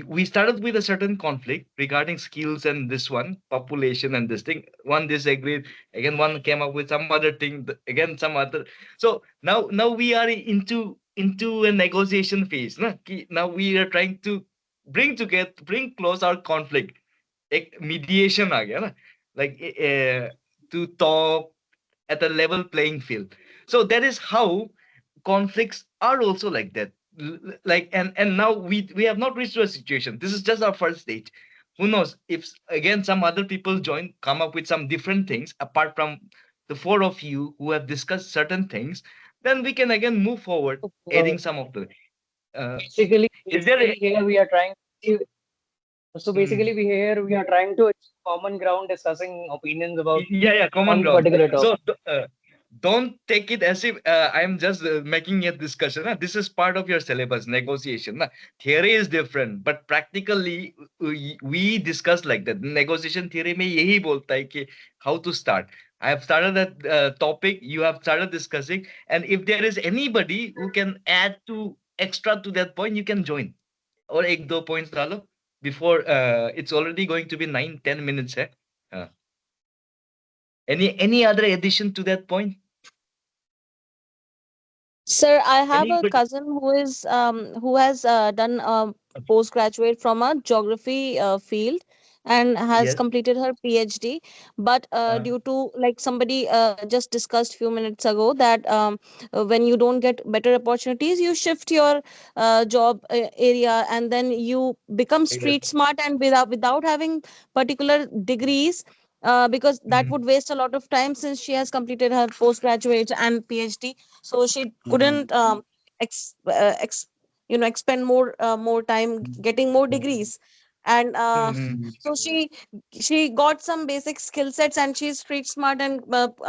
we started with a certain conflict regarding skills and this one population and this thing. One disagreed, again one came up with some other thing, again some other. So now we are into a negotiation phase, na? Now we are trying to bring close our conflict. Mediation aa gaya na, like to talk at a level playing field. So that is how conflicts are also like that. Like, and now we have not reached to a situation. This is just our first stage. Who knows if again some other people join, come up with some different things apart from the four of you who have discussed certain things, then we can again move forward, adding some of the. Basically, Is there? basically here we are trying to, so Hmm. basically we are trying to achieve common ground, discussing opinions about Yeah, common one ground. particular topic. So don't take it as if I'm just making a discussion. This is part of your syllabus negotiation. Theory is different, but practically we discuss like that. Negotiation theory में यही बोलता है कि how to start. I have started that topic. You have started discussing, and if there is anybody who can add to extra to that point, you can join. और एक दो points डालो before it's already going to be 9-10 minutes है. Uh, any other addition to that point? Sir, I have a Anybody? cousin who has done a postgraduate from a geography field and has Yes. completed her PhD. But due to, like somebody just discussed few minutes ago, that when you don't get better opportunities, you shift your job area, and then you become Yes. street smart, and without having particular degrees. Because that would waste a lot of time, since she has completed her postgraduate and PhD, so she couldn't ex, ex expend more time getting more degrees. And so she got some basic skill sets, and she's street smart and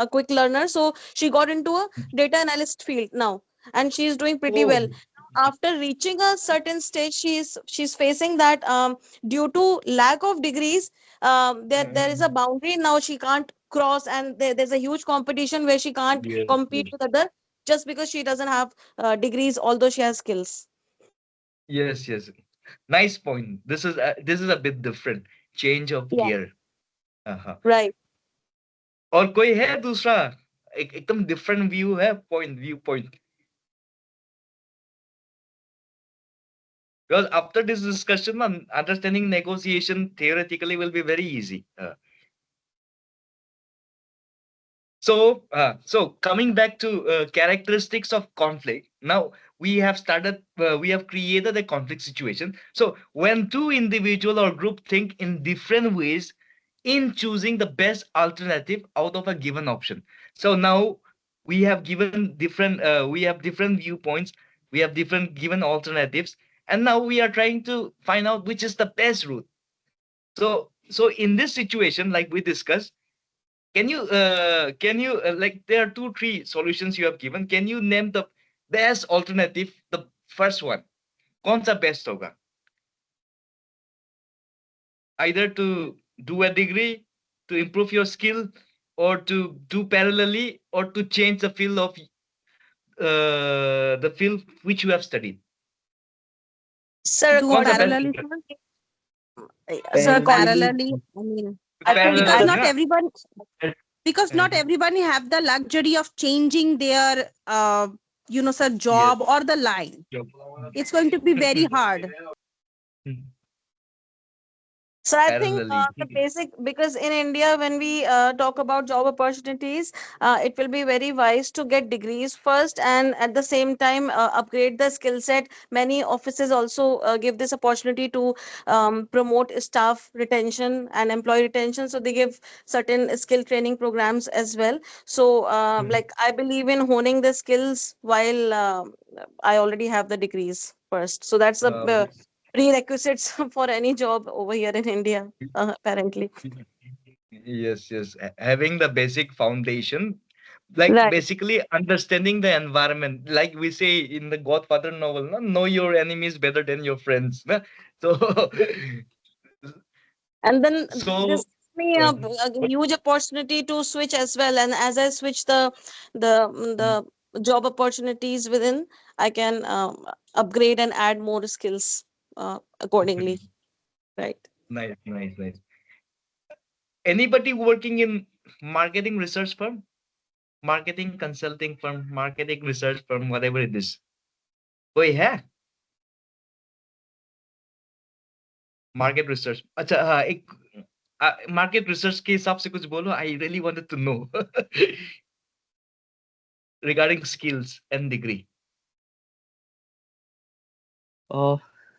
a quick learner, so she got into a data analyst field now, and she's doing pretty Oh. well. After reaching a certain stage, she's facing that due to lack of degrees, there is a boundary now she can't cross, and there's a huge competition where she can't Yes. compete with other, just because she doesn't have degrees, although she has skills. Yes. Yes. Nice point. This is a bit different. Change of Yeah, gear. हाँ. right. और कोई है दूसरा एकदम different view है view point because after this discussion understanding negotiation theoretically will be very easy. So coming back to characteristics of conflict. Now we have created a conflict situation. So when two individual or group think in different ways in choosing the best alternative out of a given option. So now we have different viewpoints, we have different given alternatives, and now we are trying to find out which is the best route. So in this situation, like we discussed, like there are two, three solutions you have given. Can you name the best alternative, the first one? कौन सा best होगा? Either to do a degree, to improve your skill, or to do parallelly, or to change the field which you have studied. Sir, Do कौन सा best parallelly, होगा? sir, Parallelly. parallelly, I mean, I think because Parallelly, not ना? everyone because not everybody have the luxury of changing their sir, Yes. job or the line. Job. It's going to be very hard. So I think Parallelly. the basic, because in India, when we talk about job opportunities, it will be very wise to get degrees first, and at the same time upgrade the skill set. Many offices also give this opportunity to promote staff retention and employee retention. So they give certain skill training programs as well. So like I believe in honing the skills while I already have the degrees first. So that's the prerequisites for any job over here in India, apparently. Yes, yes. Having the basic foundation, like Right. basically understanding the environment, like we say in the Godfather novel, no? Know your enemies better than your friends. No? So, And then so this gives me a huge opportunity to switch as well. And as I switch the job opportunities within, I can upgrade and add more skills accordingly. Right. nice, nice, nice. Anybody working in marketing research firm, marketing consulting firm, marketing research firm, whatever it is? कोई है? Market research अच्छा हाँ एक market research के हिसाब से कुछ बोलो I really wanted to know regarding skills and degree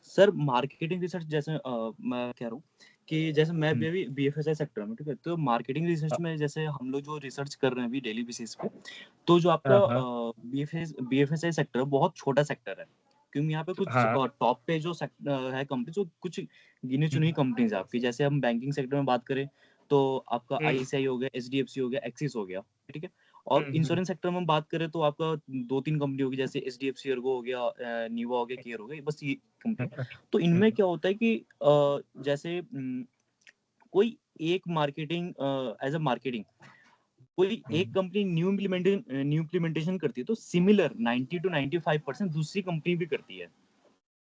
sir marketing research जैसे मैं कह रहा हूँ कि जैसे मैं भी बीएफएसआई सेक्टर में, ठीक है, तो मार्केटिंग रिसर्च में जैसे हम लोग जो रिसर्च कर रहे हैं अभी डेली बेसिस पे, तो जो आपका बीएफएसआई सेक्टर बहुत छोटा सेक्टर है, क्योंकि यहाँ पे कुछ टॉप पे जो है कंपनी, जो कुछ गिनी चुनी कंपनीज है आपकी। जैसे हम बैंकिंग सेक्टर में बात करें तो आपका आईसीआई हो गया, एचडीएफसी हो गया, एक्सिस हो गया, ठीक है। और इंश्योरेंस सेक्टर में बात करें तो आपका 2-3 कंपनी होगी, जैसे एचडीएफसी अर्गो हो गया, नीवा हो गया, केयर हो गया, बस ये कंपनी। तो इनमें क्या होता है कि जैसे कोई एक मार्केटिंग एज अ मार्केटिंग कोई एक कंपनी न्यू इम्प्लीमेंटेशन करती है तो सिमिलर 90 to 95% दूसरी कंपनी भी करती है,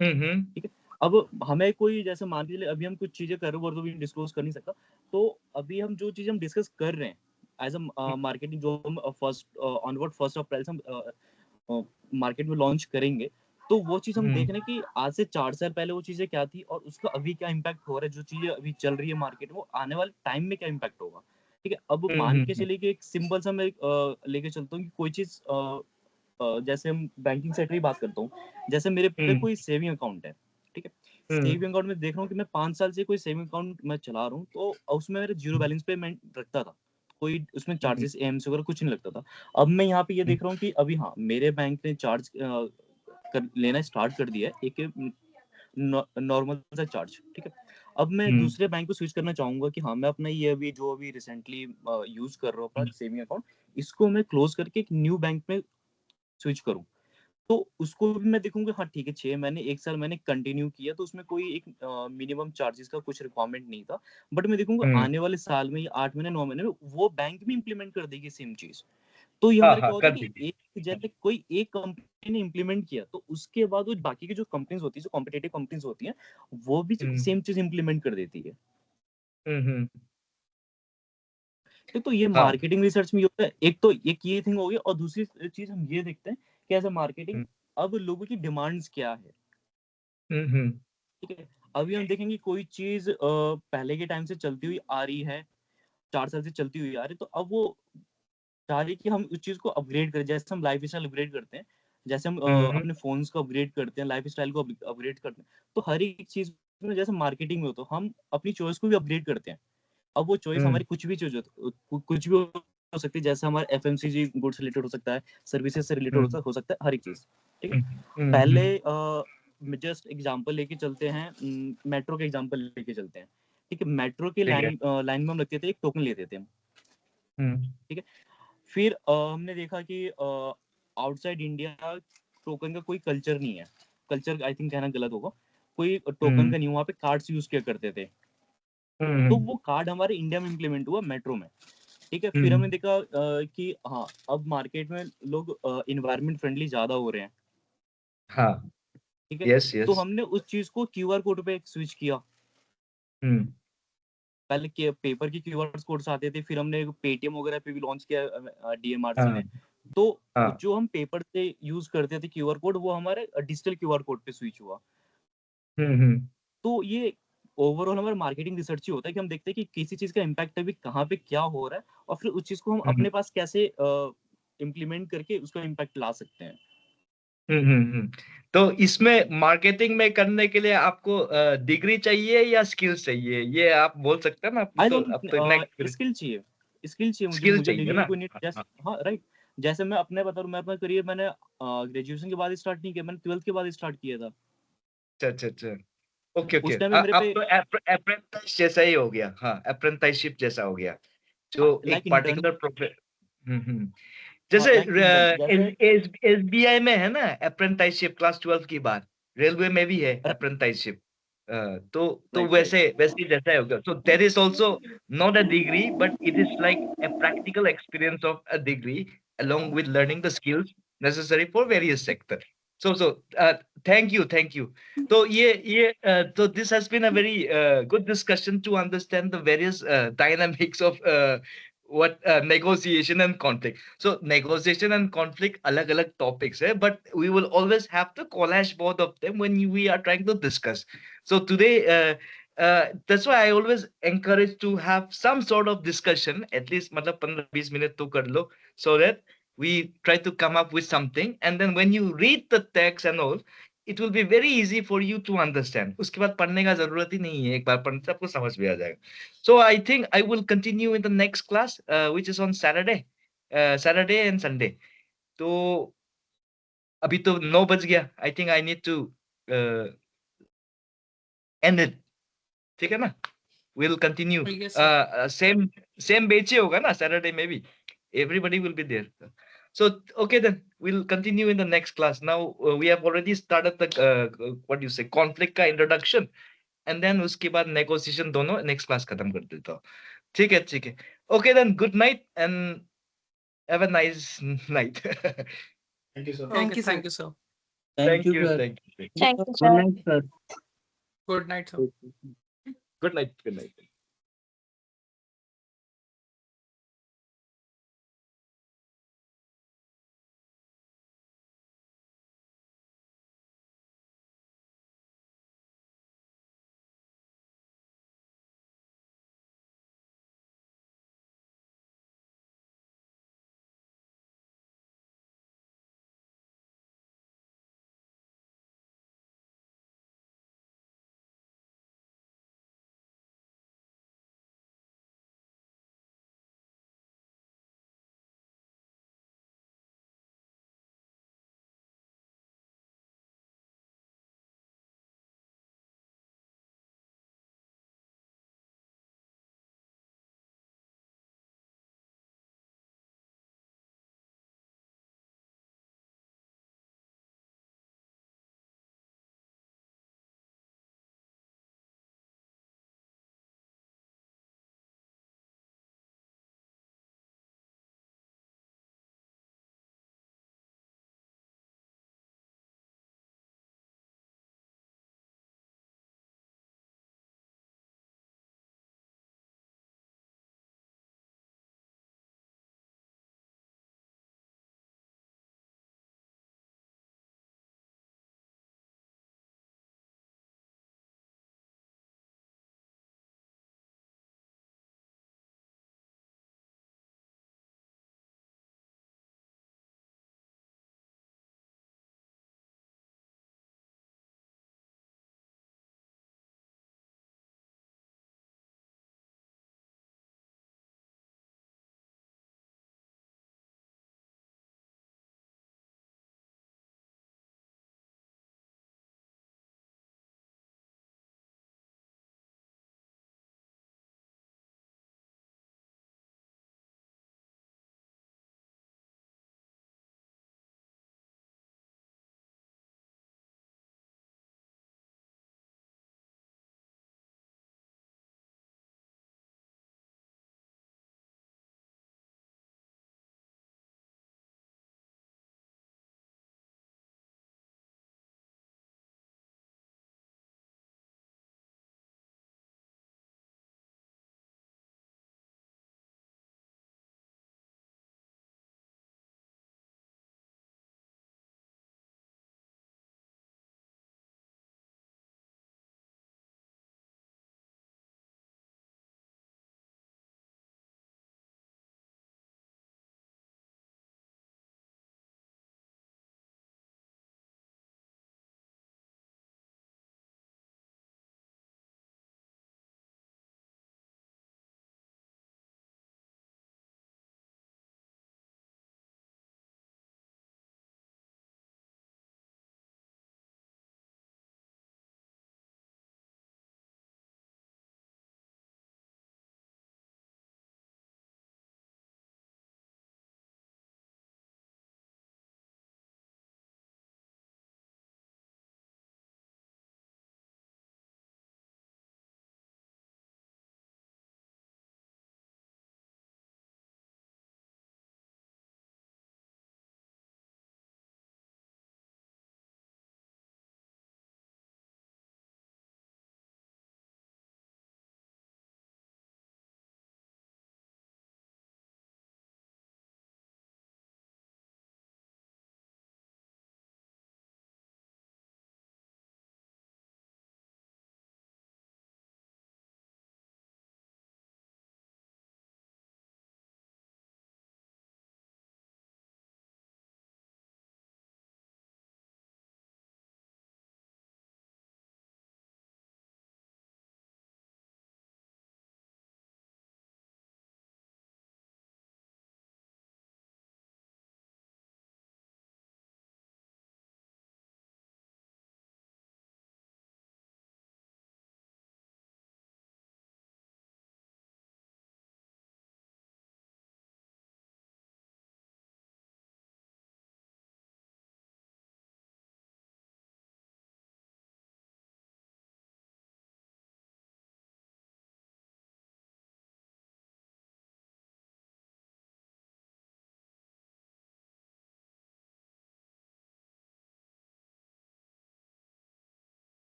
ठीक है। अब हमें कोई जैसे मान लीजिए अभी हम कुछ चीजें कर रहे हैं वो तो डिस्क्लोज कर नहीं सकता, तो अभी हम जो चीज हम डिस्कस कर रहे हैं एज अ मार्केटिंग, जो हम फर्स्ट ऑनवर्ड 1 अप्रैल से हम मार्केट में लॉन्च करेंगे, तो वो चीज हम देख रहे हैं कि आज से 4 साल पहले वो चीजें क्या थी और उसका अभी क्या इम्पैक्ट हो रहा है, जो चीजें अभी चल रही है मार्केट में, वो आने वाले टाइम में क्या इम्पैक्ट होगा। ठीक है, अब मान के चलिए कि एक सिंपल सा मैं लेके चलता हूँ कि कोई चीज जैसे हम बैंकिंग सेक्टर की बात करता हूँ, जैसे मेरे पे कोई सेविंग अकाउंट है, ठीक है, सेविंग अकाउंट में देख रहा हूँ कि मैं 5 साल से कोई सेविंग अकाउंट मैं चला रहा हूँ, तो उसमें मेरे जीरो बैलेंस पे मैं रखता था, कोई उसमें चार्जेस एम्स वगैरह कुछ नहीं लगता था। अब मैं यहाँ पे ये देख रहा हूँ कि अभी हाँ मेरे बैंक ने चार्ज लेना स्टार्ट कर दिया है, एक नॉर्मल सा चार्ज। ठीक है, अब मैं दूसरे बैंक को स्विच करना चाहूंगा कि हाँ मैं अपना ये अभी जो अभी रिसेंटली यूज कर रहा हूँ अपना सेविंग अकाउंट, इसको मैं क्लोज करके एक न्यू बैंक में स्विच करूँ, तो उसको भी मैं देखूंगा हाँ ठीक है 6 महीने 1 साल मैंने कंटिन्यू किया, तो उसमें कोई एक मिनिमम चार्जेस का कुछ रिक्वायरमेंट नहीं था, बट मैं देखूंगा आने वाले साल में या 8 महीने 9 महीने में वो बैंक भी इम्प्लीमेंट कर देगी सेम चीज। तो ये हमारे क्या होता है कि एक जैसे कोई एक कंपनी ने इम्प्लीमेंट किया, तो उसके बाद वो बाकी की जो कंपनीज होती है, जो कॉम्पिटिटिव कंपनीज होती हैं, वो भी सेम चीज इम्प्लीमेंट कर देती है। तो ये मार्केटिंग रिसर्च में होता है, एक तो एक ये थिंग हो गई, और दूसरी चीज हम ये देखते हैं कि एज ए मार्केटिंग अब लोगों की डिमांड्स क्या है। ठीक है, अभी हम देखेंगे कोई चीज पहले के टाइम से चलती हुई आ रही है, 4 साल से चलती हुई आ रही है, तो अब वो चाह रही है कि हम उस चीज को अपग्रेड करें, जैसे हम लाइफ स्टाइल अपग्रेड करते हैं, जैसे हम अपने फोन्स को अपग्रेड करते हैं, लाइफ स्टाइल को अपग्रेड करते हैं, तो हर एक चीज में जैसे मार्केटिंग में हो तो हम अपनी चॉइस को भी अपग्रेड करते हैं। अब वो चॉइस हमारी कुछ भी चीज कुछ भी हो सकती है, जैसे हमारा एफएमसीजी गुड्स से रिलेटेड हो सकता है, सर्विसेज से रिलेटेड हो सकता है, हर एक चीज। ठीक है, पहले जस्ट एग्जांपल लेके चलते हैं, मेट्रो के एग्जांपल लेके चलते हैं। ठीक है, मेट्रो के लाइन में हम लगते थे, एक टोकन लेते थे हम। ठीक है, फिर हमने देखा कि आउटसाइड इंडिया टोकन का कोई कल्चर नहीं है, कल्चर आई थिंक कहना गलत होगा, कोई टोकन का नहीं, वहाँ पे कार्ड्स यूज किया करते थे, तो वो कार्ड हमारे इंडिया में इम्प्लीमेंट हुआ मेट्रो में। ठीक है, फिर हमने देखा कि हाँ अब मार्केट में लोग इन्वायरमेंट फ्रेंडली ज्यादा हो रहे हैं। हाँ, ठीक है, यस तो यस, हमने उस चीज को क्यूआर कोड पे स्विच किया। पहले के पेपर की क्यूआर कोड्स आते थे, फिर हमने पेटीएम वगैरह पे भी लॉन्च किया डीएमआरसी ने, तो जो हम पेपर से यूज करते थे क्यूआर कोड, वो हमारे डिजिटल क्यूआर कोड पे स्विच हुआ। तो ये ओवरऑल हमारा मार्केटिंग रिसर्च ही होता है कि हम देखते हैं कि किसी चीज का इम्पैक्ट अभी कहाँ पे क्या हो रहा है, और फिर उस चीज को हम अपने पास कैसे इम्प्लीमेंट करके उसका इम्पैक्ट ला सकते हैं। तो इसमें मार्केटिंग में करने के लिए आपको डिग्री चाहिए या स्किल्स चाहिए, ये आप बोल सकते हैं ना? आई तो डोंट अब तो नेक्स्ट स्किल चाहिए, स्किल चाहिए मुझे, स्किल मुझे चाहिए डिग्री ना? की कोई नहीं, जैसे हाँ राइट, जैसे मैं अपने बता रहा हूँ, मैं अपना करियर मैंने ग्रेजुएशन के बाद स्टार्ट नहीं किया, मैंने 12th के बाद स्टार्ट किया था। अच्छा अच्छा अच्छा, ओके ओके, उस टाइम में मेरे अब पे तो अप्रेंटिस जैसा ही हो गया, हाँ अप्रेंटिसशिप जैसा हो गया, जो लाइक एक इंटर्न, पार्टिकुलर जैसे लाइक इंटर्न जैसे एसबीआई में है ना अप्रेंटिसशिप, क्लास 12 की बात, रेलवे में भी है अप्रेंटिसशिप, तो राइट राइट वैसे वैसे ही जैसा होगा, so there is also not a degree but it is like a practical experience of a degree along with learning the skills necessary for various sector. So thank you. So so this has been a very good discussion to understand the various dynamics of what negotiation and conflict. So negotiation and conflict alag alag topics hai, but we will always have to collage both of them when we are trying to discuss. So today that's why I always encourage to have some sort of discussion, at least matlab 15-20 minute to kar lo, so that we try to come up with something, and then when you read the text and all, it will be very easy for you to understand. उसके बाद पढ़ने का जरूरत ही नहीं है, एक बार पढ़ने से आपको समझ में आ जाएगा. So I think I will continue in the next class, which is on Saturday and Sunday. तो अभी तो 9 बज गया. I think I need to uh, end it. ठीक है ना? We'll continue. Yes, sir. Same batch ही होगा ना Saturday में भी. Everybody will be there. So okay then, we'll continue in the next class. Now we have already started the what do you say, conflict का introduction, and then उसके बाद negotiation दोनों next class खत्म कर देता हूँ. ठीक है. Okay then, good night and have a nice night. Thank you, sir. Thank you, sir. Thank you, sir. Thank you, sir. Thank you. Thank you, Good sir. night, sir. Good night, sir. Good night.